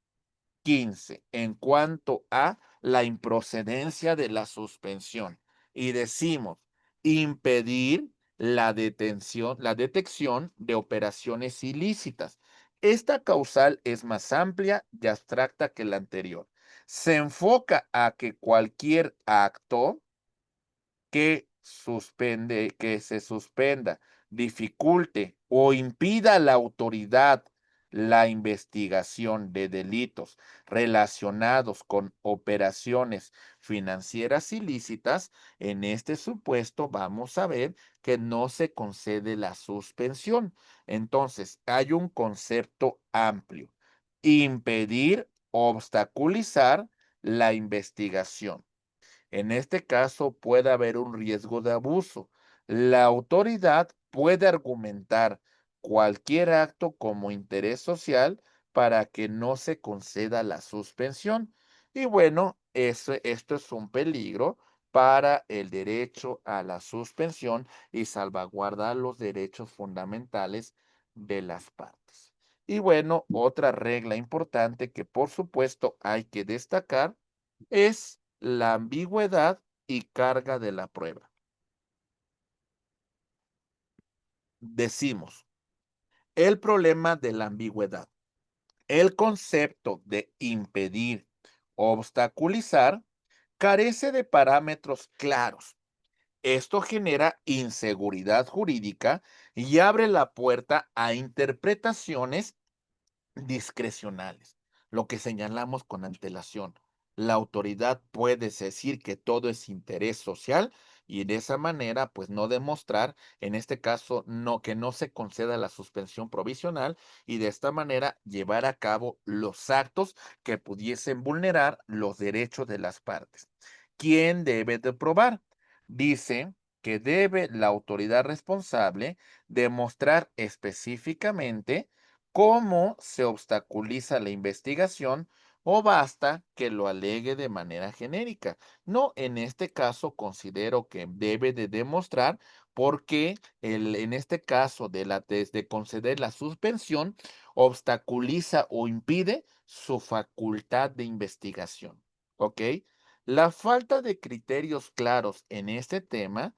15 en cuanto a la improcedencia de la suspensión. Y decimos, impedir la detección de operaciones ilícitas. Esta causal es más amplia y abstracta que la anterior. Se enfoca a que cualquier acto que se suspenda, dificulte o impida a la autoridad la investigación de delitos relacionados con operaciones financieras ilícitas, en este supuesto vamos a ver que no se concede la suspensión. Entonces, hay un concepto amplio: impedir, obstaculizar la investigación. En este caso puede haber un riesgo de abuso. La autoridad puede argumentar cualquier acto como interés social para que no se conceda la suspensión. Y bueno, esto es un peligro para el derecho a la suspensión y salvaguardar los derechos fundamentales de las partes. Y bueno, otra regla importante que por supuesto hay que destacar es la ambigüedad y carga de la prueba. Decimos, el problema de la ambigüedad. El concepto de impedir, obstaculizar, carece de parámetros claros. Esto genera inseguridad jurídica y abre la puerta a interpretaciones discrecionales, lo que señalamos con antelación. La autoridad puede decir que todo es interés social y de esa manera, pues no demostrar, en este caso, no que no se conceda la suspensión provisional y de esta manera llevar a cabo los actos que pudiesen vulnerar los derechos de las partes. ¿Quién debe de probar? Dice que debe la autoridad responsable demostrar específicamente cómo se obstaculiza la investigación o basta que lo alegue de manera genérica. No, en este caso considero que debe de demostrar por qué en este caso desde conceder la suspensión obstaculiza o impide su facultad de investigación. ¿Ok? La falta de criterios claros en este tema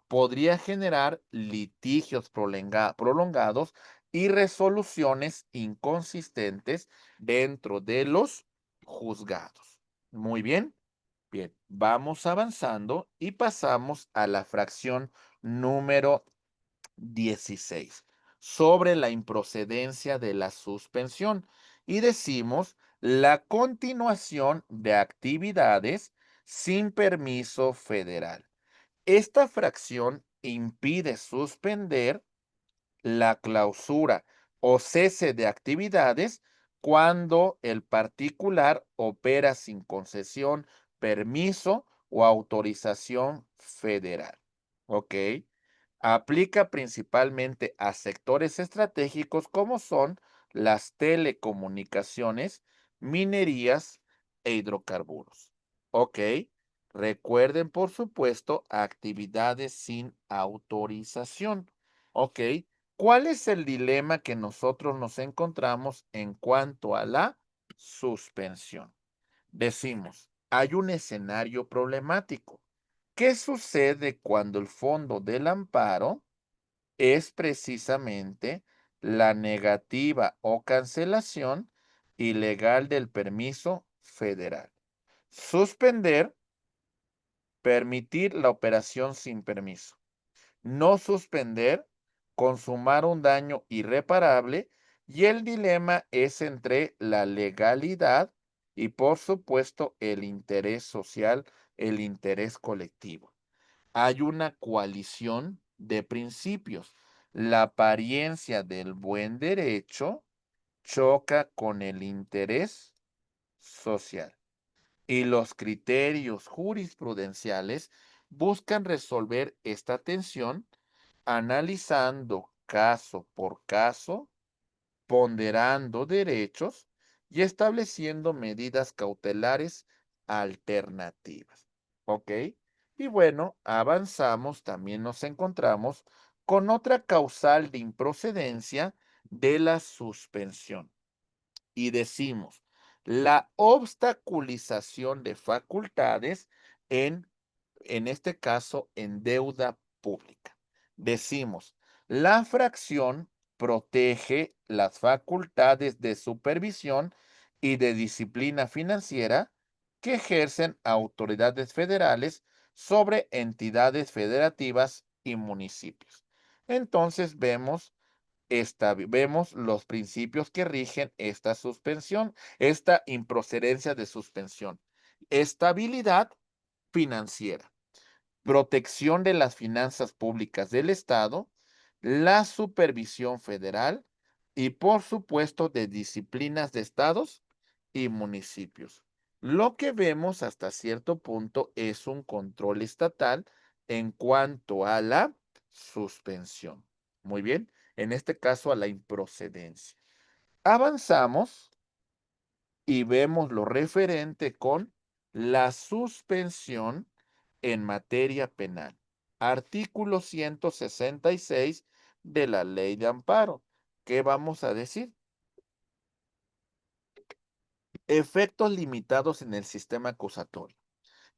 podría generar litigios prolongados y resoluciones inconsistentes dentro de los juzgados. Muy bien, bien, vamos avanzando y pasamos a la fracción número 16 sobre la improcedencia de la suspensión y decimos la continuación de actividades sin permiso federal. Esta fracción impide suspender la clausura o cese de actividades cuando el particular opera sin concesión, permiso o autorización federal. ¿Ok? Aplica principalmente a sectores estratégicos como son las telecomunicaciones, minerías e hidrocarburos. ¿Ok? Recuerden, por supuesto, actividades sin autorización. ¿Ok? ¿Cuál es el dilema que nosotros nos encontramos en cuanto a la suspensión? Decimos, hay un escenario problemático. ¿Qué sucede cuando el fondo del amparo es precisamente la negativa o cancelación ilegal del permiso federal? Suspender, permitir la operación sin permiso. No suspender, consumar un daño irreparable y el dilema es entre la legalidad y por supuesto el interés social el interés colectivo. Hay una coalición de principios. La apariencia del buen derecho choca con el interés social y los criterios jurisprudenciales buscan resolver esta tensión analizando caso por caso, ponderando derechos y estableciendo medidas cautelares alternativas. ¿Ok? Y bueno, avanzamos, también nos encontramos con otra causal de improcedencia de la suspensión. Y decimos, la obstaculización de facultades en en este caso, en deuda pública. Decimos, la fracción protege las facultades de supervisión y de disciplina financiera que ejercen autoridades federales sobre entidades federativas y municipios. Entonces vemos los principios que rigen esta suspensión, esta improcedencia de suspensión. Estabilidad financiera, protección de las finanzas públicas del Estado, la supervisión federal y, por supuesto, de disciplinas de estados y municipios. Lo que vemos hasta cierto punto es un control estatal en cuanto a la suspensión. Muy bien, en este caso a la improcedencia. Avanzamos y vemos lo referente con la suspensión en materia penal. Artículo 166 de la Ley de Amparo. ¿Qué vamos a decir? Efectos limitados en el sistema acusatorio.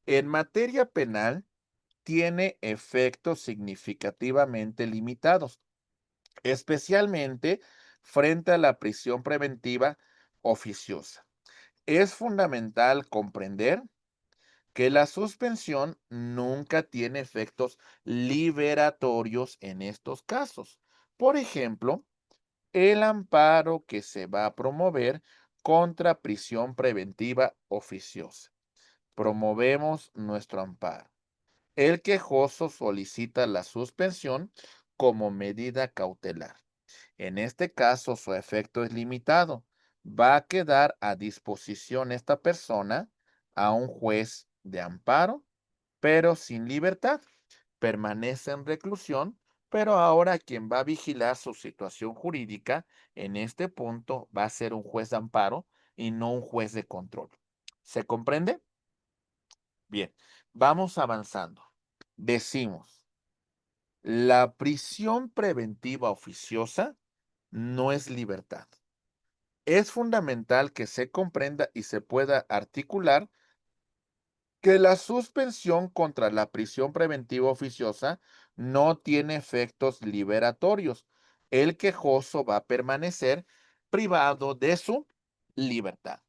En materia penal, tiene efectos significativamente limitados, especialmente frente a la prisión preventiva oficiosa. Es fundamental comprender que la suspensión nunca tiene efectos liberatorios en estos casos. Por ejemplo, el amparo que se va a promover contra prisión preventiva oficiosa. Promovemos nuestro amparo. El quejoso solicita la suspensión como medida cautelar. En este caso, su efecto es limitado. Va a quedar a disposición esta persona a un juez de amparo, pero sin libertad. Permanece en reclusión, pero ahora quien va a vigilar su situación jurídica en este punto va a ser un juez de amparo y no un juez de control. ¿Se comprende? Bien, vamos avanzando. Decimos, la prisión preventiva oficiosa no es libertad. Es fundamental que se comprenda y se pueda articular que la suspensión contra la prisión preventiva oficiosa no tiene efectos liberatorios. El quejoso va a permanecer privado de su libertad.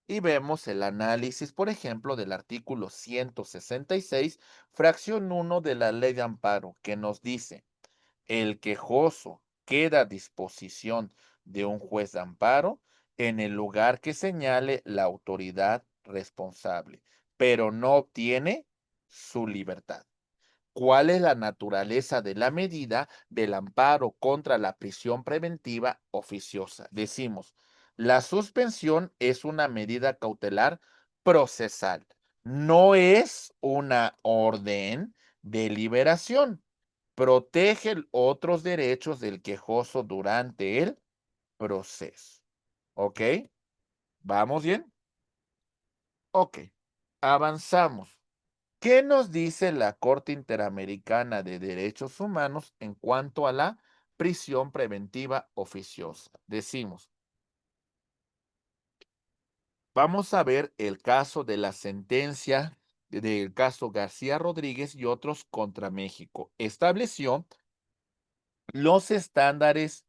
Y vemos el análisis, por ejemplo, del artículo 166, fracción 1 de la Ley de Amparo, que nos dice: el quejoso queda a disposición de un juez de amparo en el lugar que señale la autoridad responsable, pero no obtiene su libertad. ¿Cuál es la naturaleza de la medida del amparo contra la prisión preventiva oficiosa? Decimos, la suspensión es una medida cautelar procesal, no es una orden de liberación. Protege otros derechos del quejoso durante el proceso. ¿Ok? ¿Vamos bien? Ok. Avanzamos. ¿Qué nos dice la Corte Interamericana de Derechos Humanos en cuanto a la prisión preventiva oficiosa? Decimos, vamos a ver el caso de la sentencia del caso García Rodríguez y otros contra México. Estableció los estándares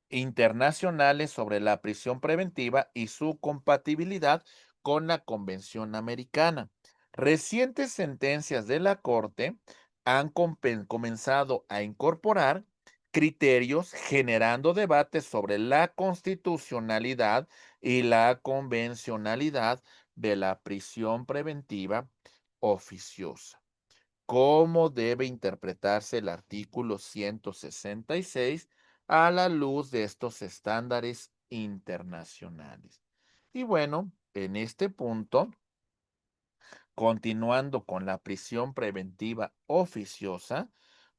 internacionales sobre la prisión preventiva y su compatibilidad con la Convención Americana. Recientes sentencias de la Corte han comenzado a incorporar criterios generando debates sobre la constitucionalidad y la convencionalidad de la prisión preventiva oficiosa. ¿Cómo debe interpretarse el artículo 166 a la luz de estos estándares internacionales? Y bueno, en este punto, continuando con la prisión preventiva oficiosa,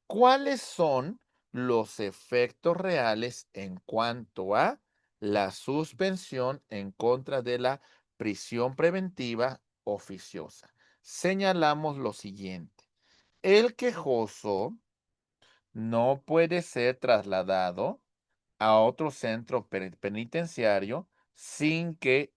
¿cuáles son los efectos reales en cuanto a la suspensión en contra de la prisión preventiva oficiosa? Señalamos lo siguiente. El quejoso no puede ser trasladado a otro centro penitenciario sin que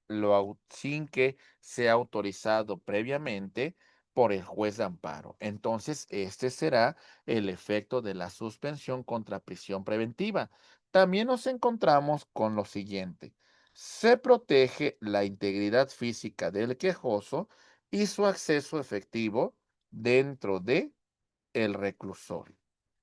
sea autorizado previamente por el juez de amparo. Entonces, este será el efecto de la suspensión contra prisión preventiva. También nos encontramos con lo siguiente. Se protege la integridad física del quejoso y su acceso efectivo dentro de el reclusorio,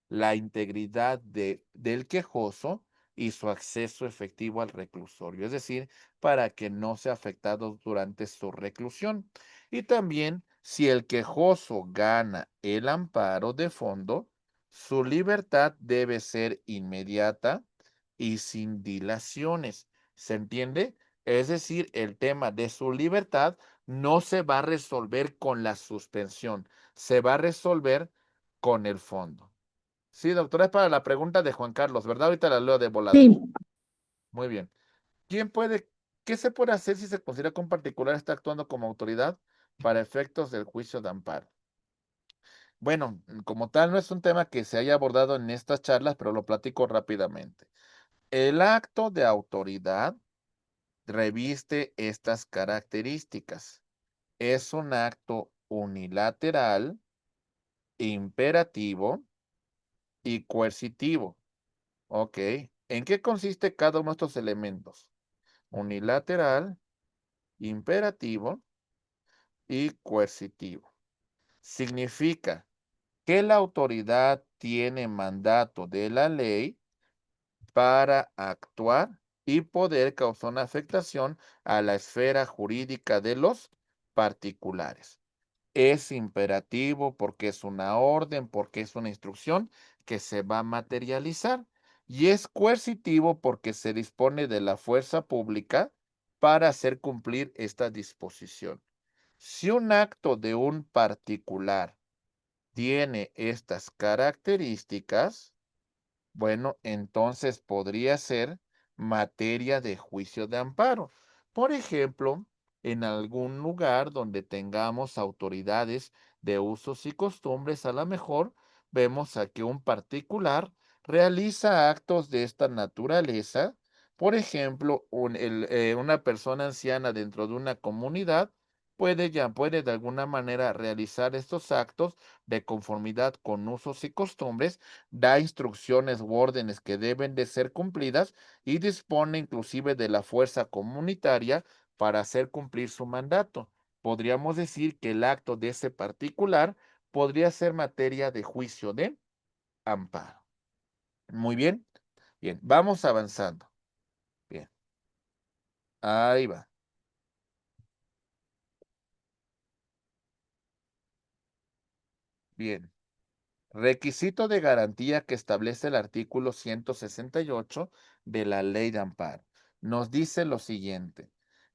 la integridad del quejoso y su acceso efectivo al reclusorio, es decir, para que no sea afectado durante su reclusión. Y también, si el quejoso gana el amparo de fondo, su libertad debe ser inmediata y sin dilaciones. ¿Se entiende? Es decir, el tema de su libertad no se va a resolver con la suspensión, se va a resolver con el fondo. Sí, doctora, es para la pregunta de Juan Carlos, ¿verdad? Ahorita la leo de volada. Sí, Muy bien. ¿Quién puede, qué se puede hacer si se considera que un particular está actuando como autoridad para efectos del juicio de amparo? Bueno, como tal, no es un tema que se haya abordado en estas charlas, pero lo platico rápidamente. El acto de autoridad reviste estas características. Es un acto unilateral, imperativo y coercitivo. Ok. ¿En qué consiste cada uno de estos elementos? Unilateral, imperativo y coercitivo. Significa que la autoridad tiene mandato de la ley para actuar y poder causar una afectación a la esfera jurídica de los particulares. Es imperativo porque es una orden, porque es una instrucción que se va a materializar. Y es coercitivo porque se dispone de la fuerza pública para hacer cumplir esta disposición. Si un acto de un particular tiene estas características, bueno, entonces podría ser materia de juicio de amparo. Por ejemplo, en algún lugar donde tengamos autoridades de usos y costumbres, a lo mejor vemos a que un particular realiza actos de esta naturaleza. Por ejemplo, una persona anciana dentro de una comunidad puede de alguna manera realizar estos actos de conformidad con usos y costumbres, da instrucciones u órdenes que deben de ser cumplidas y dispone inclusive de la fuerza comunitaria para hacer cumplir su mandato. Podríamos decir que el acto de ese particular podría ser materia de juicio de amparo. Muy bien. Bien, vamos avanzando. Bien, ahí va. Bien. Requisito de garantía que establece el artículo 168 de la Ley de Amparo. Nos dice lo siguiente.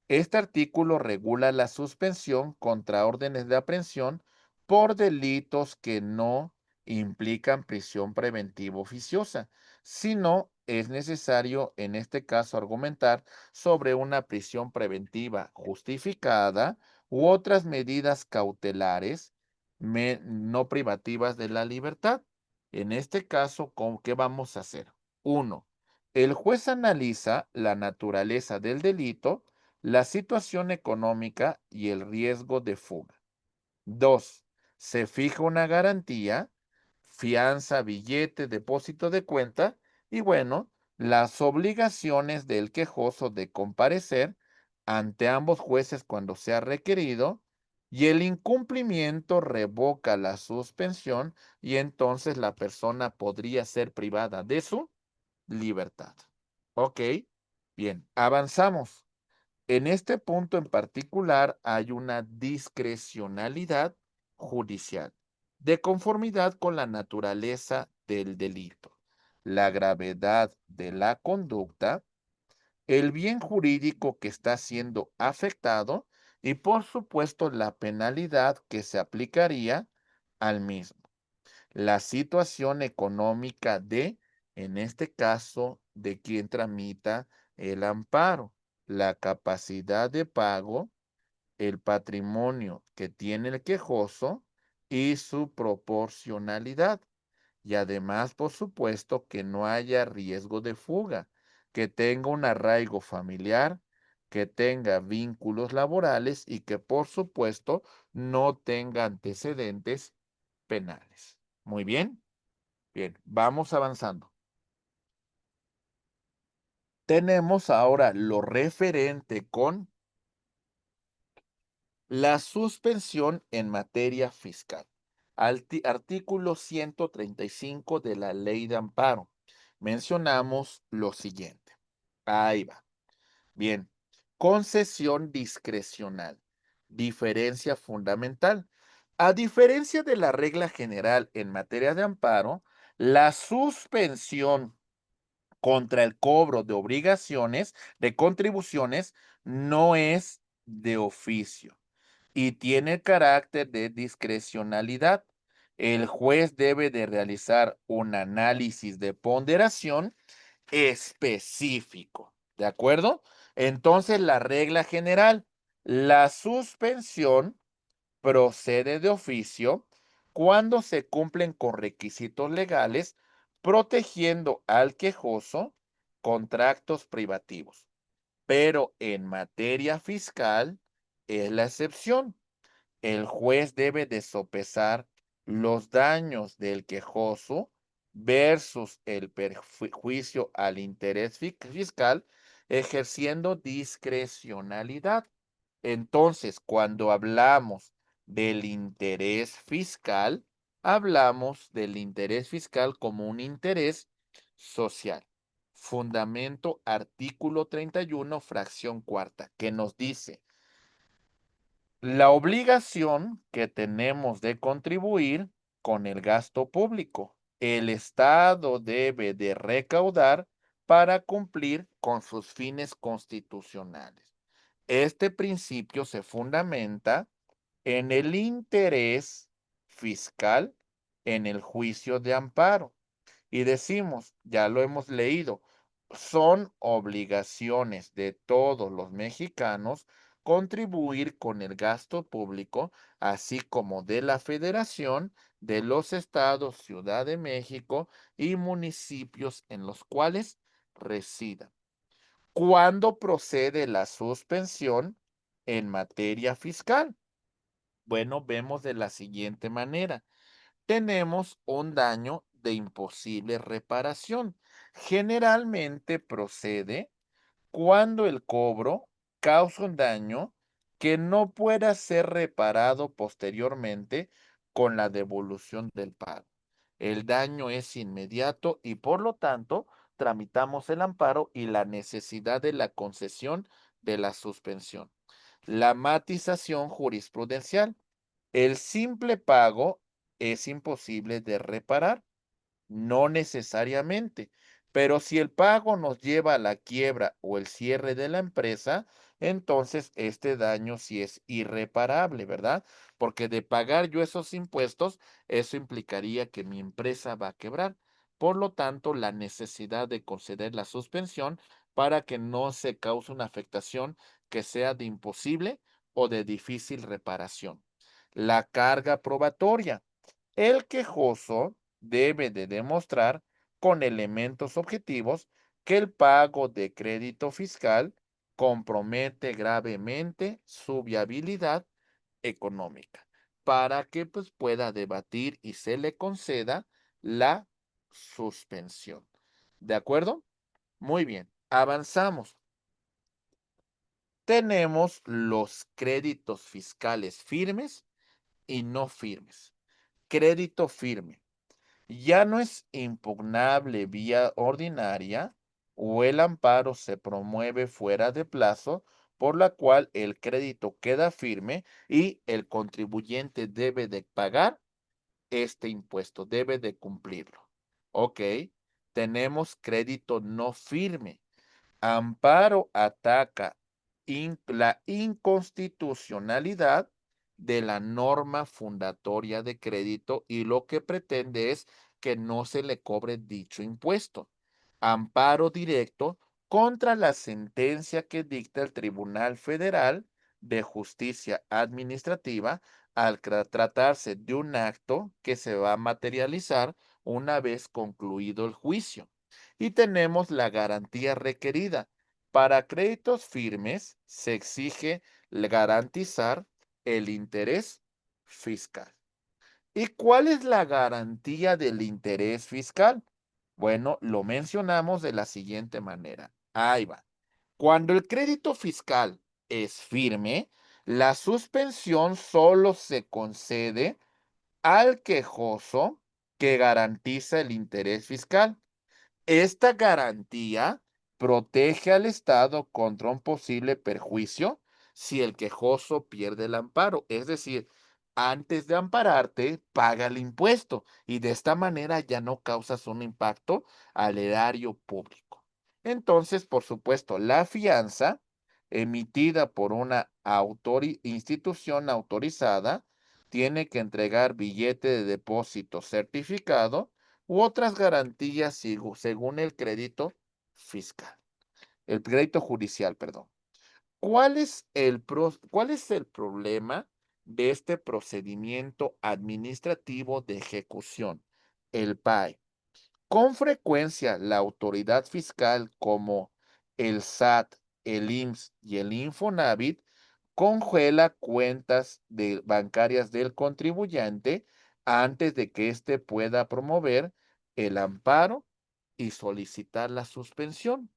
Este artículo regula la suspensión contra órdenes de aprehensión por delitos que no implican prisión preventiva oficiosa, sino es necesario en este caso argumentar sobre una prisión preventiva justificada u otras medidas cautelares no privativas de la libertad. En este caso, ¿qué vamos a hacer? Uno, el juez analiza la naturaleza del delito, la situación económica y el riesgo de fuga. Dos, se fija una garantía, fianza, billete, depósito de cuenta y bueno, las obligaciones del quejoso de comparecer ante ambos jueces cuando sea requerido y el incumplimiento revoca la suspensión y entonces la persona podría ser privada de su libertad. Ok, bien, avanzamos. En este punto en particular hay una discrecionalidad judicial, de conformidad con la naturaleza del delito, la gravedad de la conducta, el bien jurídico que está siendo afectado y, por supuesto, la penalidad que se aplicaría al mismo. La situación económica de, en este caso, de quien tramita el amparo, la capacidad de pago, el patrimonio que tiene el quejoso y su proporcionalidad. Y además, por supuesto, que no haya riesgo de fuga, que tenga un arraigo familiar, que tenga vínculos laborales y que, por supuesto, no tenga antecedentes penales. Muy bien, bien, vamos avanzando. Tenemos ahora lo referente con la suspensión en materia fiscal. Artículo 135 de la Ley de Amparo. Mencionamos lo siguiente. Ahí va. Bien. Concesión discrecional. Diferencia fundamental. A diferencia de la regla general en materia de amparo, la suspensión contra el cobro de obligaciones, de contribuciones, no es de oficio y tiene carácter de discrecionalidad. El juez debe de realizar un análisis de ponderación específico, ¿de acuerdo? Entonces, la regla general, la suspensión procede de oficio cuando se cumplen con requisitos legales, protegiendo al quejoso contra actos privativos. Pero en materia fiscal es la excepción. El juez debe de sopesar los daños del quejoso versus el perjuicio al interés fiscal, ejerciendo discrecionalidad. Entonces, cuando hablamos del interés fiscal, hablamos del interés fiscal como un interés social. Fundamento artículo 31, fracción cuarta, que nos dice: la obligación que tenemos de contribuir con el gasto público. El Estado debe de recaudar para cumplir con sus fines constitucionales. Este principio se fundamenta en el interés fiscal en el juicio de amparo. Y decimos, ya lo hemos leído, son obligaciones de todos los mexicanos contribuir con el gasto público, así como de la Federación, de los estados, Ciudad de México y municipios en los cuales residan. ¿Cuándo procede la suspensión en materia fiscal? Bueno, vemos de la siguiente manera. Tenemos un daño de imposible reparación. Generalmente procede cuando el cobro causa un daño que no pueda ser reparado posteriormente con la devolución del pago. El daño es inmediato y, por lo tanto, tramitamos el amparo y la necesidad de la concesión de la suspensión. La matización jurisprudencial. El simple pago es imposible de reparar. No necesariamente, pero si el pago nos lleva a la quiebra o el cierre de la empresa, entonces este daño sí es irreparable, ¿verdad? Porque de pagar yo esos impuestos, eso implicaría que mi empresa va a quebrar. Por lo tanto, la necesidad de conceder la suspensión para que no se cause una afectación que sea de imposible o de difícil reparación. La carga probatoria. El quejoso debe de demostrar con elementos objetivos que el pago de crédito fiscal compromete gravemente su viabilidad económica para que pues pueda debatir y se le conceda la suspensión. ¿De acuerdo? Muy bien, avanzamos. Tenemos los créditos fiscales firmes y no firmes. Crédito firme. Ya no es impugnable vía ordinaria o el amparo se promueve fuera de plazo por la cual el crédito queda firme y el contribuyente debe de pagar este impuesto, debe de cumplirlo. Ok, tenemos crédito no firme. Amparo ataca la inconstitucionalidad de la norma fundatoria de crédito y lo que pretende es que no se le cobre dicho impuesto. Amparo directo contra la sentencia que dicta el Tribunal Federal de Justicia Administrativa al tratarse de un acto que se va a materializar una vez concluido el juicio. Y tenemos la garantía requerida. Para créditos firmes se exige garantizar el interés fiscal. ¿Y cuál es la garantía del interés fiscal? Bueno, lo mencionamos de la siguiente manera. Ahí va. Cuando el crédito fiscal es firme, la suspensión solo se concede al quejoso que garantiza el interés fiscal. Esta garantía protege al Estado contra un posible perjuicio si el quejoso pierde el amparo. Es decir, antes de ampararte, paga el impuesto y de esta manera ya no causas un impacto al erario público. Entonces, por supuesto, la fianza emitida por una institución autorizada tiene que entregar billete de depósito certificado u otras garantías según el crédito fiscal, el crédito judicial, perdón. ¿Cuál es el problema de este procedimiento administrativo de ejecución, el PAE? Con frecuencia, la autoridad fiscal como el SAT, el IMSS y el Infonavit congela cuentas bancarias del contribuyente antes de que éste pueda promover el amparo y solicitar la suspensión.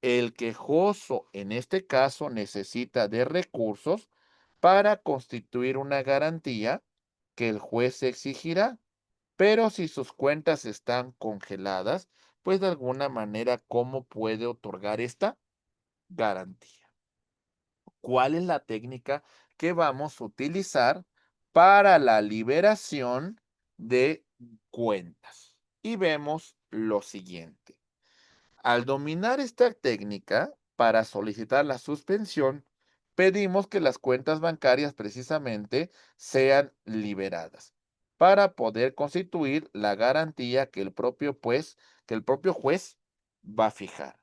El quejoso, en este caso, necesita de recursos para constituir una garantía que el juez exigirá, pero si sus cuentas están congeladas, pues de alguna manera, ¿cómo puede otorgar esta garantía? ¿Cuál es la técnica que vamos a utilizar para la liberación de cuentas? Y vemos lo siguiente. Al dominar esta técnica, para solicitar la suspensión, pedimos que las cuentas bancarias precisamente sean liberadas para poder constituir la garantía que el propio juez va a fijar.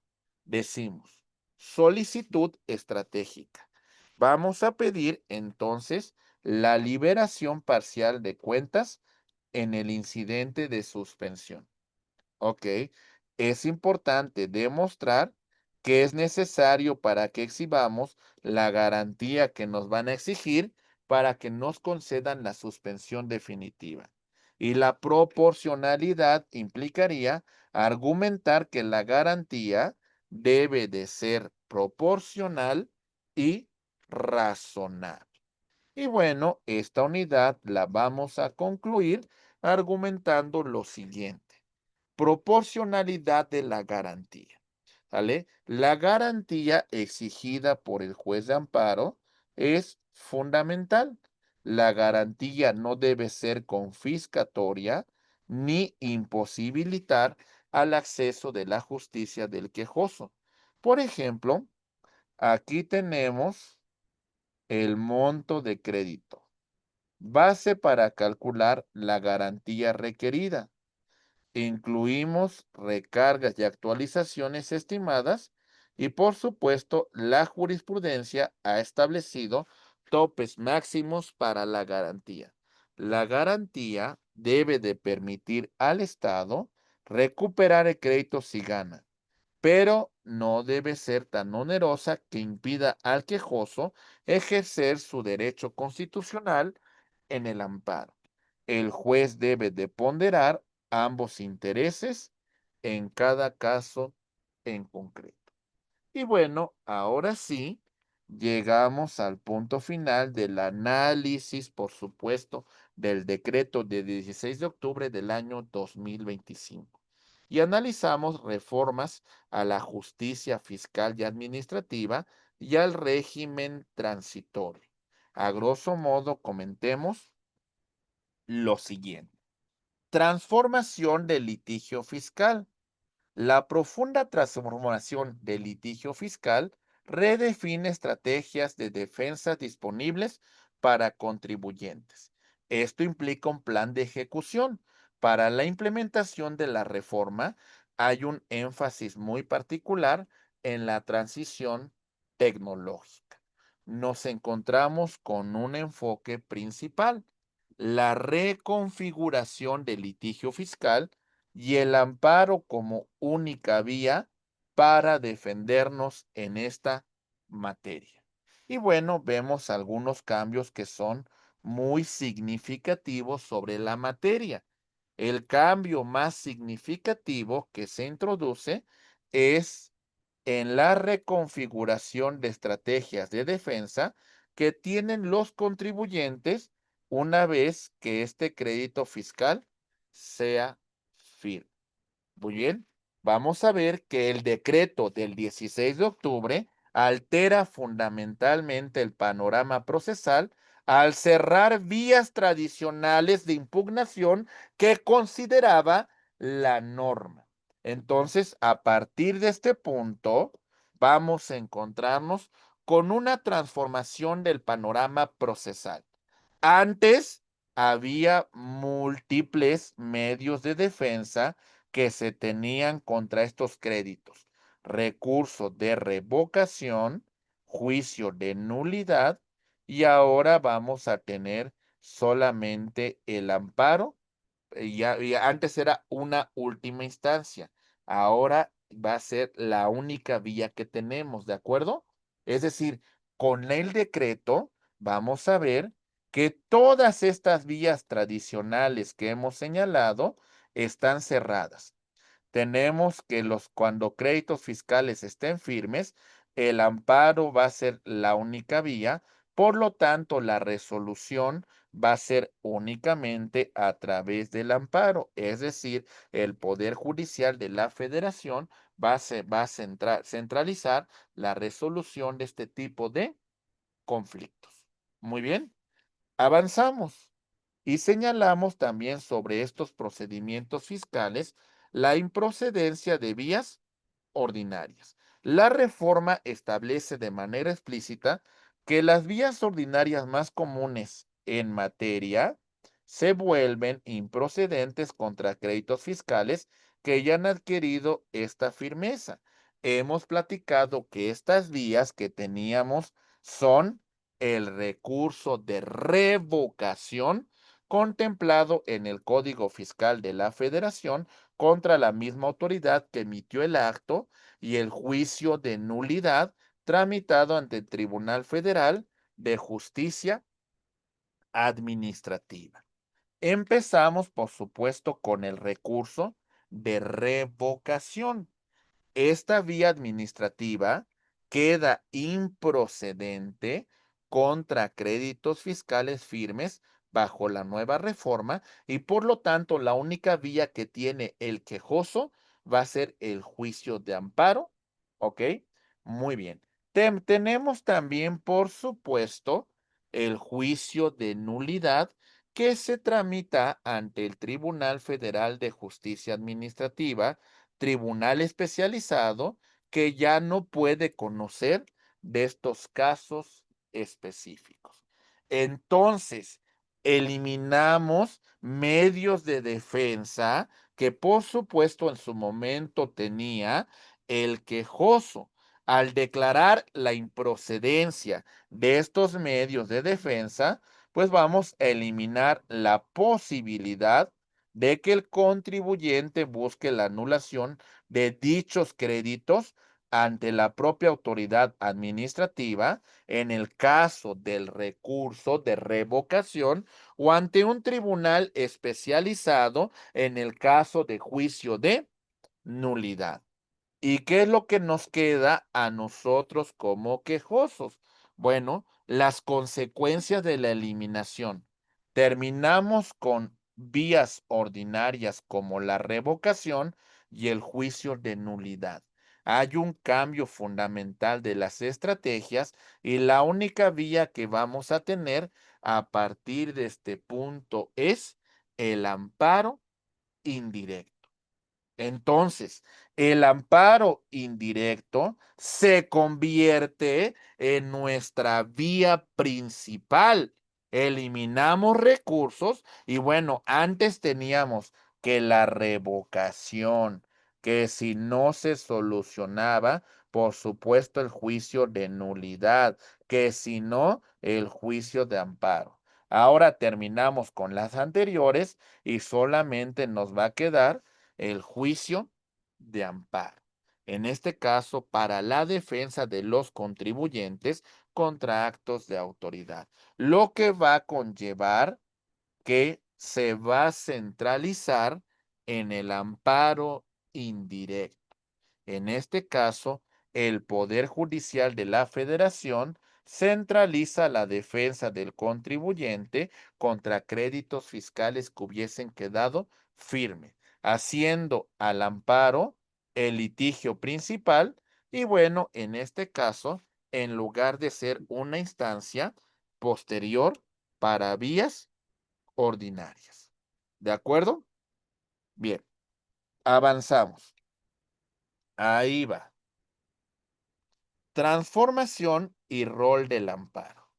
Decimos, solicitud estratégica. Vamos a pedir entonces la liberación parcial de cuentas en el incidente de suspensión. Ok, es importante demostrar que es necesario para que exhibamos la garantía que nos van a exigir para que nos concedan la suspensión definitiva. Y la proporcionalidad implicaría argumentar que la garantía debe de ser proporcional y razonable. Y bueno, esta unidad la vamos a concluir argumentando lo siguiente. Proporcionalidad de la garantía. ¿Sale? La garantía exigida por el juez de amparo es fundamental. La garantía no debe ser confiscatoria ni imposibilitar al acceso de la justicia del quejoso. Por ejemplo, aquí tenemos el monto de crédito, base para calcular la garantía requerida. Incluimos recargas y actualizaciones estimadas y, por supuesto, la jurisprudencia ha establecido topes máximos para la garantía. La garantía debe de permitir al Estado recuperar el crédito si gana, pero no debe ser tan onerosa que impida al quejoso ejercer su derecho constitucional en el amparo. El juez debe de ponderar ambos intereses en cada caso en concreto. Y bueno, ahora sí, llegamos al punto final del análisis, por supuesto, del decreto de 16 de octubre del año 2025. Y analizamos reformas a la justicia fiscal y administrativa y al régimen transitorio. A grosso modo, comentemos lo siguiente. Transformación del litigio fiscal. La profunda transformación del litigio fiscal redefine estrategias de defensa disponibles para contribuyentes. Esto implica un plan de ejecución. Para la implementación de la reforma hay un énfasis muy particular en la transición tecnológica. Nos encontramos con un enfoque principal, la reconfiguración del litigio fiscal y el amparo como única vía para defendernos en esta materia. Y bueno, vemos algunos cambios que son muy significativos sobre la materia. El cambio más significativo que se introduce es en la reconfiguración de estrategias de defensa que tienen los contribuyentes una vez que este crédito fiscal sea firme. Muy bien, vamos a ver que el decreto del 16 de octubre altera fundamentalmente el panorama procesal al cerrar vías tradicionales de impugnación que consideraba la norma. Entonces, a partir de este punto, vamos a encontrarnos con una transformación del panorama procesal. Antes había múltiples medios de defensa que se tenían contra estos créditos: recurso de revocación, juicio de nulidad, y ahora vamos a tener solamente el amparo. Y antes era una última instancia, ahora va a ser la única vía que tenemos, ¿de acuerdo? Es decir, con el decreto vamos a ver que todas estas vías tradicionales que hemos señalado están cerradas. Tenemos que cuando créditos fiscales estén firmes, el amparo va a ser la única vía, por lo tanto, la resolución va a ser únicamente a través del amparo, es decir, el Poder Judicial de la Federación va a centralizar la resolución de este tipo de conflictos. Muy bien, avanzamos y señalamos también sobre estos procedimientos fiscales la improcedencia de vías ordinarias. La reforma establece de manera explícita que las vías ordinarias más comunes en materia se vuelven improcedentes contra créditos fiscales que ya han adquirido esta firmeza. Hemos platicado que estas vías que teníamos son el recurso de revocación contemplado en el Código Fiscal de la Federación contra la misma autoridad que emitió el acto, y el juicio de nulidad tramitado ante el Tribunal Federal de Justicia Administrativa. Empezamos, por supuesto, con el recurso de revocación. Esta vía administrativa queda improcedente contra créditos fiscales firmes bajo la nueva reforma, y por lo tanto la única vía que tiene el quejoso va a ser el juicio de amparo. ¿Ok? Muy bien. Tenemos también, por supuesto, el juicio de nulidad que se tramita ante el Tribunal Federal de Justicia Administrativa, tribunal especializado que ya no puede conocer de estos casos específicos. Entonces, eliminamos medios de defensa que por supuesto en su momento tenía el quejoso. Al declarar la improcedencia de estos medios de defensa, pues vamos a eliminar la posibilidad de que el contribuyente busque la anulación de dichos créditos ante la propia autoridad administrativa en el caso del recurso de revocación, o ante un tribunal especializado en el caso de juicio de nulidad. ¿Y qué es lo que nos queda a nosotros como quejosos? Bueno, las consecuencias de la eliminación. Terminamos con vías ordinarias como la revocación y el juicio de nulidad. Hay un cambio fundamental de las estrategias y la única vía que vamos a tener a partir de este punto es el amparo indirecto. Entonces, el amparo indirecto se convierte en nuestra vía principal. Eliminamos recursos y bueno, antes teníamos que la revocación, que si no se solucionaba, por supuesto, el juicio de nulidad, que si no, el juicio de amparo. Ahora terminamos con las anteriores y solamente nos va a quedar el juicio de amparo. En este caso, para la defensa de los contribuyentes contra actos de autoridad, lo que va a conllevar que se va a centralizar en el amparo indirecto. En este caso, el Poder Judicial de la Federación centraliza la defensa del contribuyente contra créditos fiscales que hubiesen quedado firme, haciendo al amparo el litigio principal y bueno, en este caso, en lugar de ser una instancia posterior para vías ordinarias. ¿De acuerdo? Bien, avanzamos. Ahí va. Transformación y rol del amparo.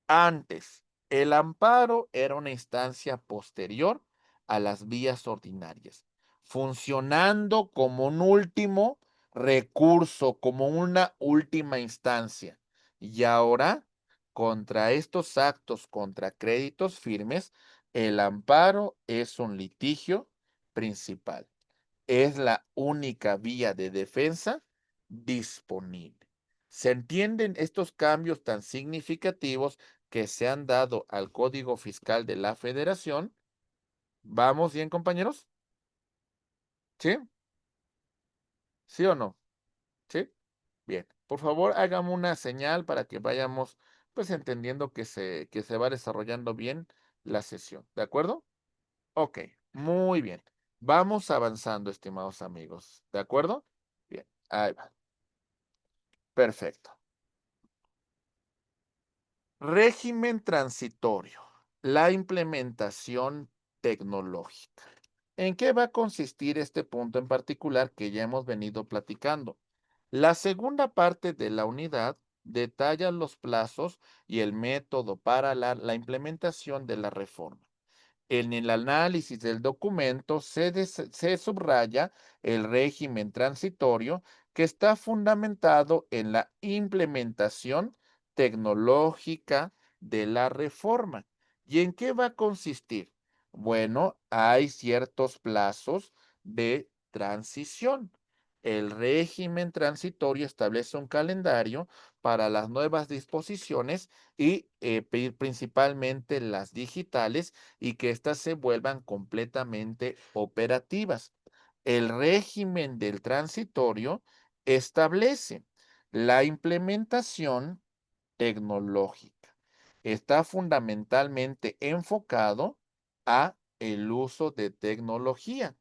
Antes, el amparo era una instancia posterior a las vías ordinarias, funcionando como un último recurso, como una última instancia. Y ahora, contra estos actos, contra créditos firmes, el amparo es un litigio principal. Es la única vía de defensa disponible. ¿Se entienden estos cambios tan significativos que se han dado al Código Fiscal de la Federación? ¿Vamos bien, compañeros? ¿Sí? ¿Sí o no? ¿Sí? Bien. Por favor, hágame una señal para que vayamos pues entendiendo que se va desarrollando bien la sesión. ¿De acuerdo? Ok, muy bien. Vamos avanzando, estimados amigos. ¿De acuerdo? Bien, ahí va. Perfecto. Régimen transitorio. La implementación tecnológica. ¿En qué va a consistir este punto en particular que ya hemos venido platicando? La segunda parte de la unidad detalla los plazos y el método para la implementación de la reforma. En el análisis del documento se subraya el régimen transitorio que está fundamentado en la implementación tecnológica de la reforma. ¿Y en qué va a consistir? Bueno, hay ciertos plazos de transición. El régimen transitorio establece un calendario para las nuevas disposiciones y principalmente las digitales y que éstas se vuelvan completamente operativas. El régimen del transitorio establece la implementación tecnológica. Está fundamentalmente enfocado a el uso de tecnología.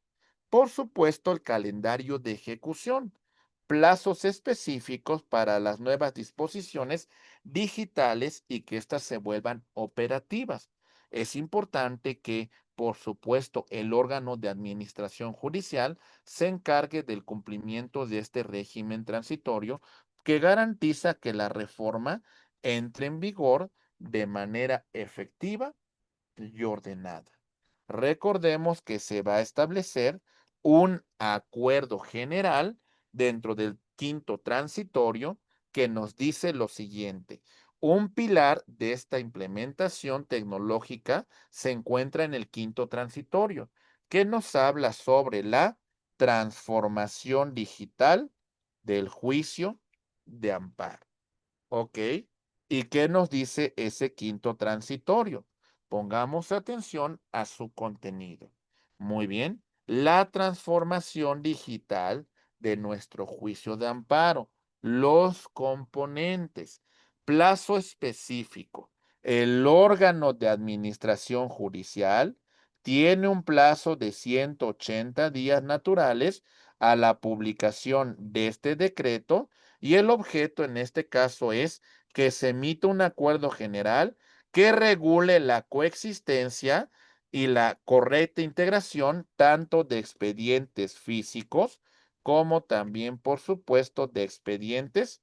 Por supuesto, el calendario de ejecución, plazos específicos para las nuevas disposiciones digitales y que éstas se vuelvan operativas. Es importante que, por supuesto, el órgano de administración judicial se encargue del cumplimiento de este régimen transitorio que garantiza que la reforma entre en vigor de manera efectiva y ordenada. Recordemos que se va a establecer un acuerdo general dentro del quinto transitorio que nos dice lo siguiente. Un pilar de esta implementación tecnológica se encuentra en el quinto transitorio, que nos habla sobre la transformación digital del juicio de amparo. ¿Ok? ¿Y qué nos dice ese quinto transitorio? Pongamos atención a su contenido. Muy bien. La transformación digital de nuestro juicio de amparo. Los componentes. Plazo específico. El órgano de administración judicial tiene un plazo de 180 días naturales a la publicación de este decreto y el objeto en este caso es que se emita un acuerdo general que regule la coexistencia y la correcta integración tanto de expedientes físicos como también, por supuesto, de expedientes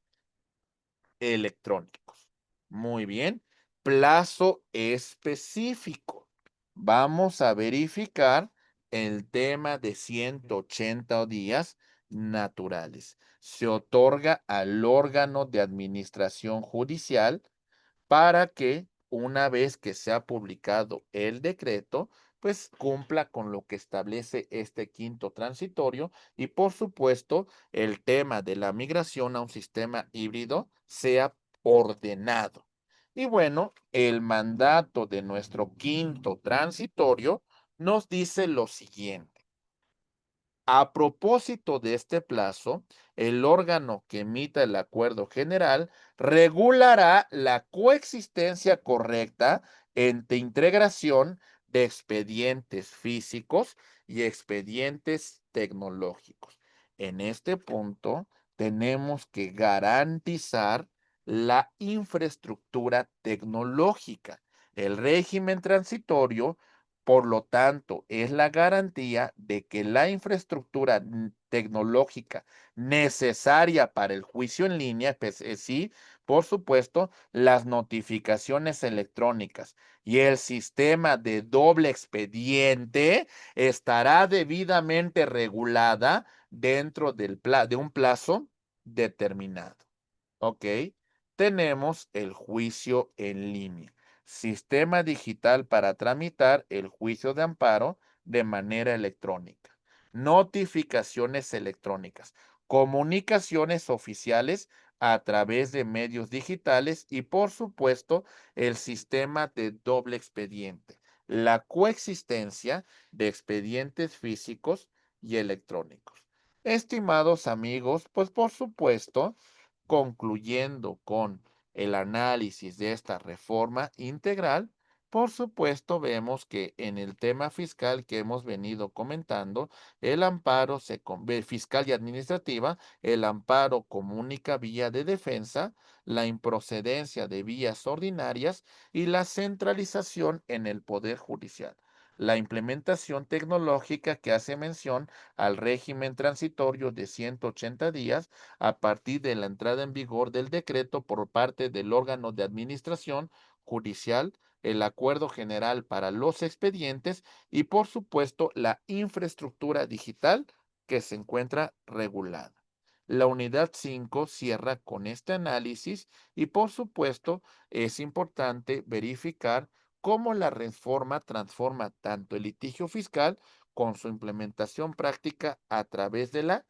electrónicos. Muy bien. Plazo específico. Vamos a verificar el tema de 180 días naturales. Se otorga al órgano de administración judicial para que una vez que se ha publicado el decreto, pues cumpla con lo que establece este quinto transitorio y por supuesto el tema de la migración a un sistema híbrido sea ordenado. Y bueno, el mandato de nuestro quinto transitorio nos dice lo siguiente. A propósito de este plazo, el órgano que emita el acuerdo general regulará la coexistencia correcta entre integración de expedientes físicos y expedientes tecnológicos. En este punto, tenemos que garantizar la infraestructura tecnológica. El régimen transitorio por lo tanto, es la garantía de que la infraestructura tecnológica necesaria para el juicio en línea, pues, sí, por supuesto, las notificaciones electrónicas y el sistema de doble expediente estará debidamente regulada dentro de un plazo determinado. ¿Ok? Tenemos el juicio en línea. Sistema digital para tramitar el juicio de amparo de manera electrónica. Notificaciones electrónicas. Comunicaciones oficiales a través de medios digitales y, por supuesto, el sistema de doble expediente. La coexistencia de expedientes físicos y electrónicos. Estimados amigos, pues por supuesto, concluyendo con el análisis de esta reforma integral, por supuesto, vemos que en el tema fiscal que hemos venido comentando, el amparo fiscal y administrativa, el amparo comunica vía de defensa, la improcedencia de vías ordinarias y la centralización en el Poder Judicial. La implementación tecnológica que hace mención al régimen transitorio de 180 días a partir de la entrada en vigor del decreto por parte del órgano de administración judicial, el acuerdo general para los expedientes y, por supuesto, la infraestructura digital que se encuentra regulada. La unidad 5 cierra con este análisis y, por supuesto, es importante verificar cómo la reforma transforma tanto el litigio fiscal con su implementación práctica a través de la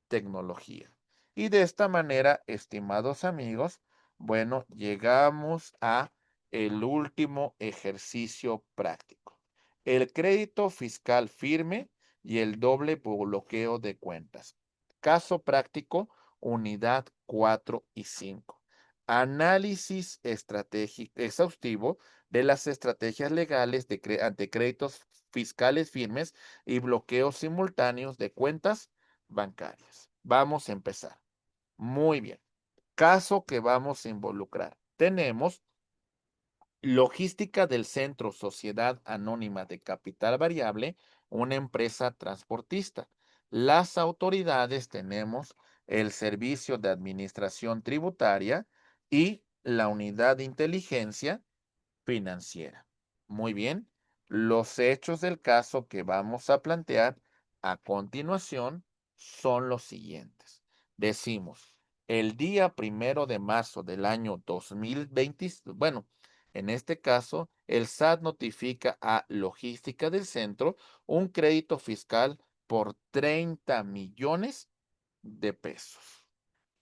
tecnología. Y de esta manera, estimados amigos, bueno, llegamos a el último ejercicio práctico. El crédito fiscal firme y el doble bloqueo de cuentas. Caso práctico, unidad 4 y 5. Análisis estratégico exhaustivo de las estrategias legales ante créditos fiscales firmes y bloqueos simultáneos de cuentas bancarias. Vamos a empezar. Muy bien. Caso que vamos a involucrar. Tenemos logística del centro Sociedad Anónima de Capital Variable, una empresa transportista. Las autoridades tenemos el Servicio de Administración Tributaria y la Unidad de Inteligencia Financiera. Muy bien. Los hechos del caso que vamos a plantear a continuación son los siguientes. Decimos, el día 1 de marzo del año 2020, bueno, en este caso, el SAT notifica a Logística del Centro un crédito fiscal por 30 millones de pesos.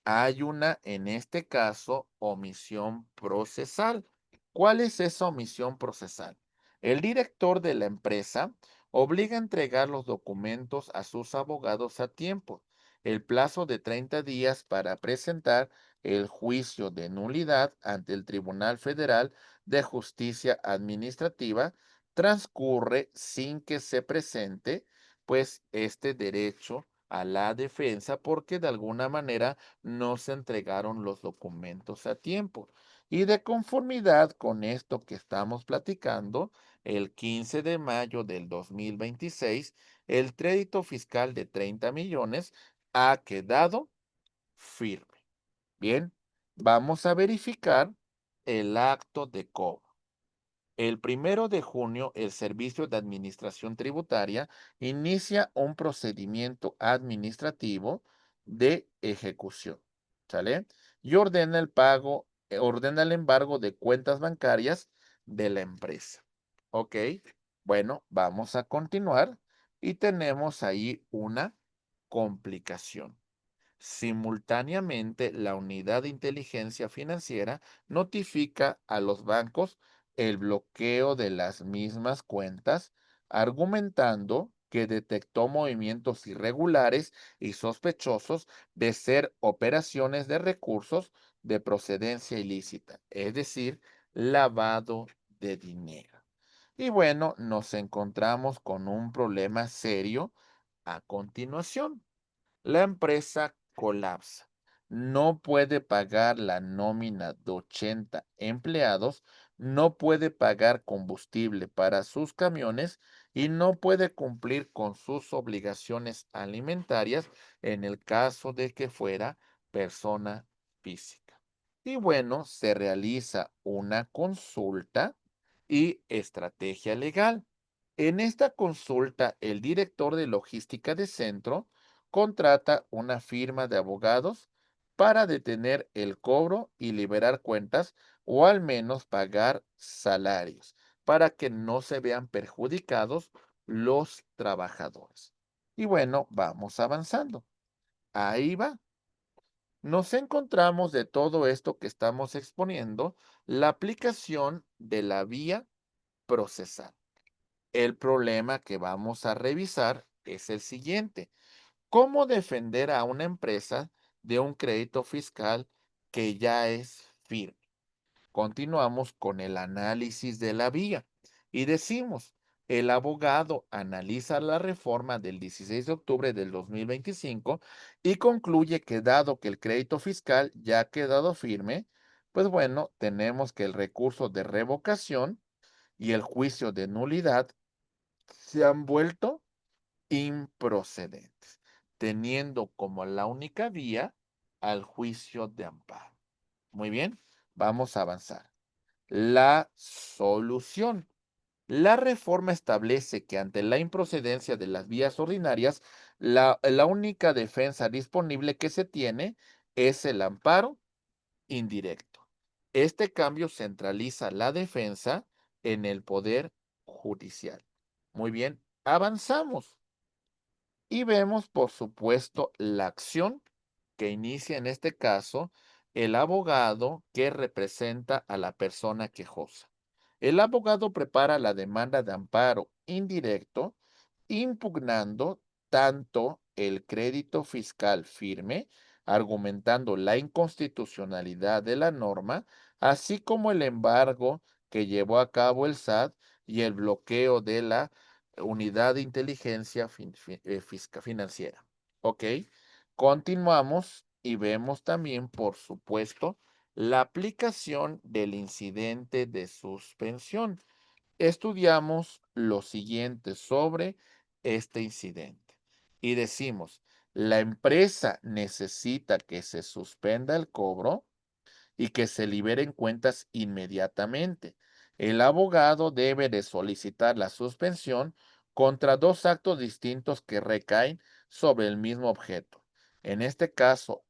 Hay una, en este caso, omisión procesal. ¿Cuál es esa omisión procesal? El director de la empresa obliga a entregar los documentos a sus abogados a tiempo. El plazo de 30 días para presentar el juicio de nulidad ante el Tribunal Federal de Justicia Administrativa transcurre sin que se presente, pues, este derecho a la defensa porque de alguna manera no se entregaron los documentos a tiempo. Y de conformidad con esto que estamos platicando, el 15 de mayo del 2026, el crédito fiscal de 30 millones ha quedado firme. Bien, vamos a verificar el acto de cobro. El 1 de junio, el Servicio de Administración Tributaria inicia un procedimiento administrativo de ejecución, ¿sale? Y ordena el pago, ordena el embargo de cuentas bancarias de la empresa. ¿Ok? Bueno, vamos a continuar y tenemos ahí una complicación. Simultáneamente, la Unidad de Inteligencia Financiera notifica a los bancos el bloqueo de las mismas cuentas, argumentando que detectó movimientos irregulares y sospechosos de ser operaciones de recursos de procedencia ilícita, es decir, lavado de dinero. Y bueno, nos encontramos con un problema serio a continuación. La empresa colapsa. No puede pagar la nómina de 80 empleados, no puede pagar combustible para sus camiones y no puede cumplir con sus obligaciones alimentarias en el caso de que fuera persona física. Y bueno, se realiza una consulta y estrategia legal. En esta consulta, el director de logística de centro contrata una firma de abogados para detener el cobro y liberar cuentas o al menos pagar salarios para que no se vean perjudicados los trabajadores. Y bueno, vamos avanzando. Ahí va. Nos encontramos de todo esto que estamos exponiendo, la aplicación de la vía procesal. El problema que vamos a revisar es el siguiente. ¿Cómo defender a una empresa de un crédito fiscal que ya es firme? Continuamos con el análisis de la vía y decimos, el abogado analiza la reforma del 16 de octubre del 2025 y concluye que dado que el crédito fiscal ya ha quedado firme, pues bueno, tenemos que el recurso de revocación y el juicio de nulidad se han vuelto improcedentes, teniendo como la única vía al juicio de amparo. Muy bien, vamos a avanzar. La solución. La reforma establece que ante la improcedencia de las vías ordinarias, la única defensa disponible que se tiene es el amparo indirecto. Este cambio centraliza la defensa en el poder judicial. Muy bien, avanzamos. Y vemos, por supuesto, la acción que inicia en este caso el abogado que representa a la persona quejosa. El abogado prepara la demanda de amparo indirecto, impugnando tanto el crédito fiscal firme, argumentando la inconstitucionalidad de la norma, así como el embargo que llevó a cabo el SAT y el bloqueo de la Unidad de Inteligencia Financiera. ¿Ok? Continuamos y vemos también, por supuesto, la aplicación del incidente de suspensión. Estudiamos lo siguiente sobre este incidente y decimos, la empresa necesita que se suspenda el cobro y que se liberen cuentas inmediatamente. El abogado debe de solicitar la suspensión contra dos actos distintos que recaen sobre el mismo objeto. En este caso,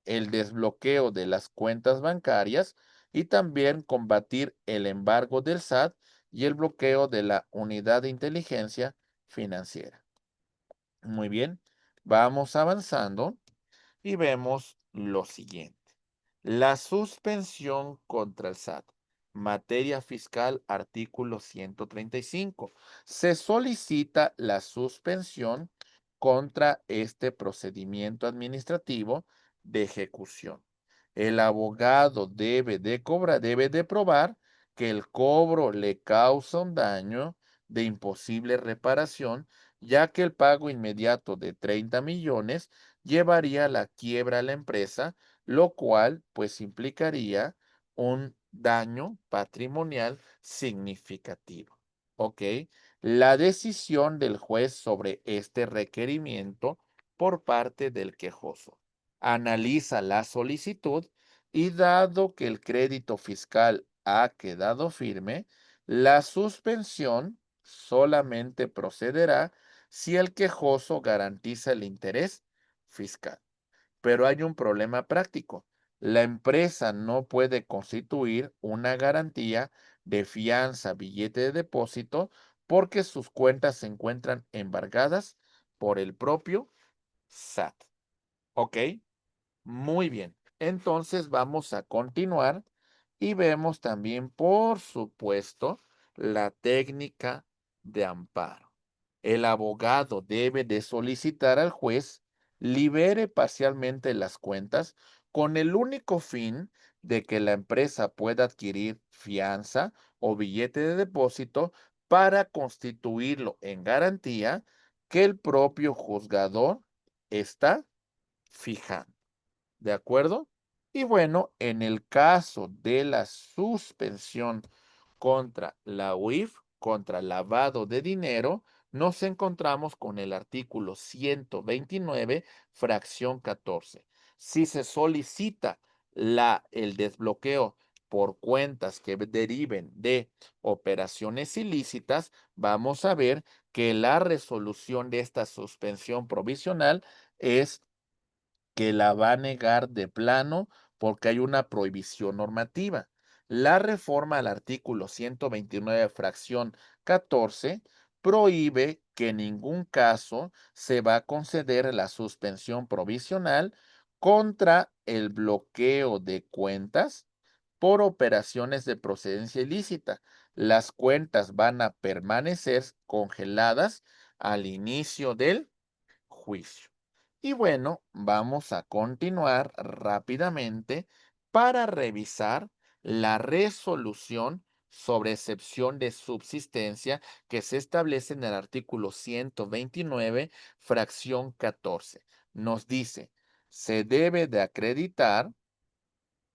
el desbloqueo de las cuentas bancarias y también combatir el embargo del SAT y el bloqueo de la unidad de inteligencia financiera. Muy bien, vamos avanzando y vemos lo siguiente. La suspensión contra el SAT. Materia fiscal, artículo 135. Se solicita la suspensión contra este procedimiento administrativo de ejecución. El abogado debe de probar que el cobro le causa un daño de imposible reparación ya que el pago inmediato de 30 millones llevaría a la quiebra a la empresa, lo cual pues implicaría un daño patrimonial significativo. ¿Ok? La decisión del juez sobre este requerimiento por parte del quejoso. Analiza la solicitud y dado que el crédito fiscal ha quedado firme, la suspensión solamente procederá si el quejoso garantiza el interés fiscal. Pero hay un problema práctico. La empresa no puede constituir una garantía de fianza, billete de depósito, porque sus cuentas se encuentran embargadas por el propio SAT. ¿Ok? Muy bien. Entonces vamos a continuar y vemos también, por supuesto, la técnica de amparo. El abogado debe de solicitar al juez libere parcialmente las cuentas con el único fin de que la empresa pueda adquirir fianza o billete de depósito para constituirlo en garantía que el propio juzgador está fijando. ¿De acuerdo? Y bueno, en el caso de la suspensión contra la UIF, contra lavado de dinero, nos encontramos con el artículo 129, fracción 14. Si se solicita el desbloqueo por cuentas que deriven de operaciones ilícitas, vamos a ver que la resolución de esta suspensión provisional es que la va a negar de plano porque hay una prohibición normativa. La reforma al artículo 129, fracción 14, prohíbe que en ningún caso se va a conceder la suspensión provisional contra el bloqueo de cuentas por operaciones de procedencia ilícita. Las cuentas van a permanecer congeladas al inicio del juicio. Y bueno, vamos a continuar rápidamente para revisar la resolución sobre excepción de subsistencia que se establece en el artículo 129, fracción 14. Nos dice, se debe de acreditar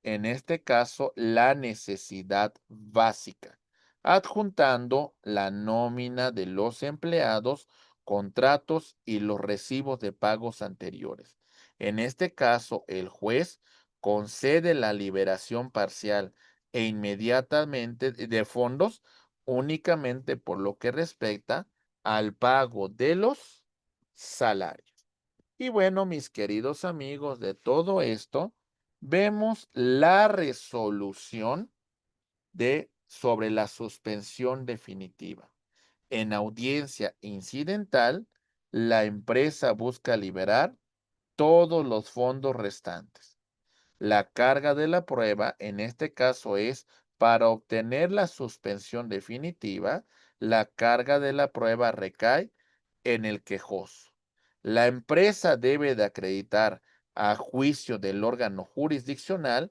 en este caso, la necesidad básica, adjuntando la nómina de los empleados, contratos y los recibos de pagos anteriores. En este caso, el juez concede la liberación parcial e inmediatamente de fondos únicamente por lo que respecta al pago de los salarios. Y bueno, mis queridos amigos, de todo esto, vemos la resolución sobre la suspensión definitiva. En audiencia incidental, la empresa busca liberar todos los fondos restantes. La carga de la prueba, en este caso, es para obtener la suspensión definitiva, la carga de la prueba recae en el quejoso. La empresa debe de acreditar a juicio del órgano jurisdiccional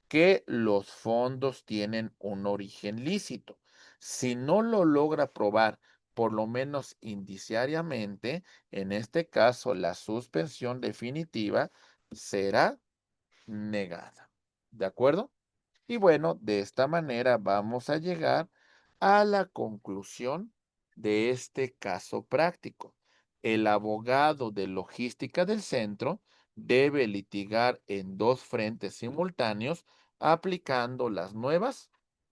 que los fondos tienen un origen lícito. Si no lo logra probar, por lo menos indiciariamente, en este caso la suspensión definitiva será negada. ¿De acuerdo? Y bueno, de esta manera vamos a llegar a la conclusión de este caso práctico. El abogado de logística del centro debe litigar en dos frentes simultáneos aplicando las nuevas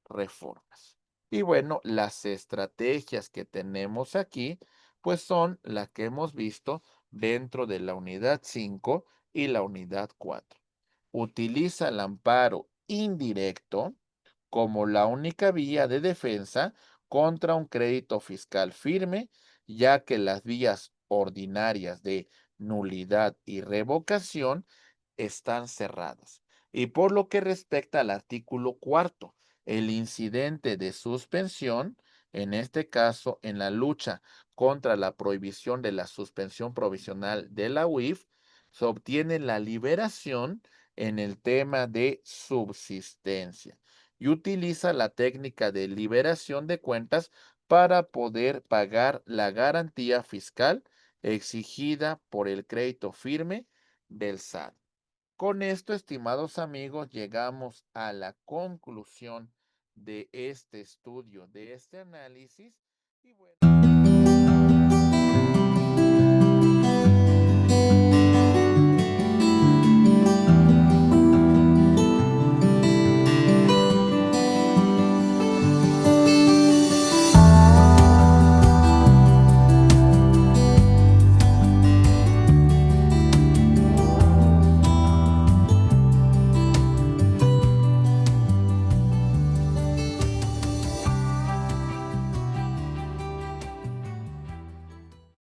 reformas. Y bueno, las estrategias que tenemos aquí, pues son las que hemos visto dentro de la unidad 5 y la unidad 4. Utiliza el amparo indirecto como la única vía de defensa contra un crédito fiscal firme, ya que las vías ordinarias de nulidad y revocación están cerradas. Y por lo que respecta al artículo cuarto, el incidente de suspensión, en este caso en la lucha contra la prohibición de la suspensión provisional de la UIF, se obtiene la liberación en el tema de subsistencia y utiliza la técnica de liberación de cuentas para poder pagar la garantía fiscal exigida por el crédito firme del SAT. Con esto, estimados amigos, llegamos a la conclusión de este estudio, de este análisis. Y bueno.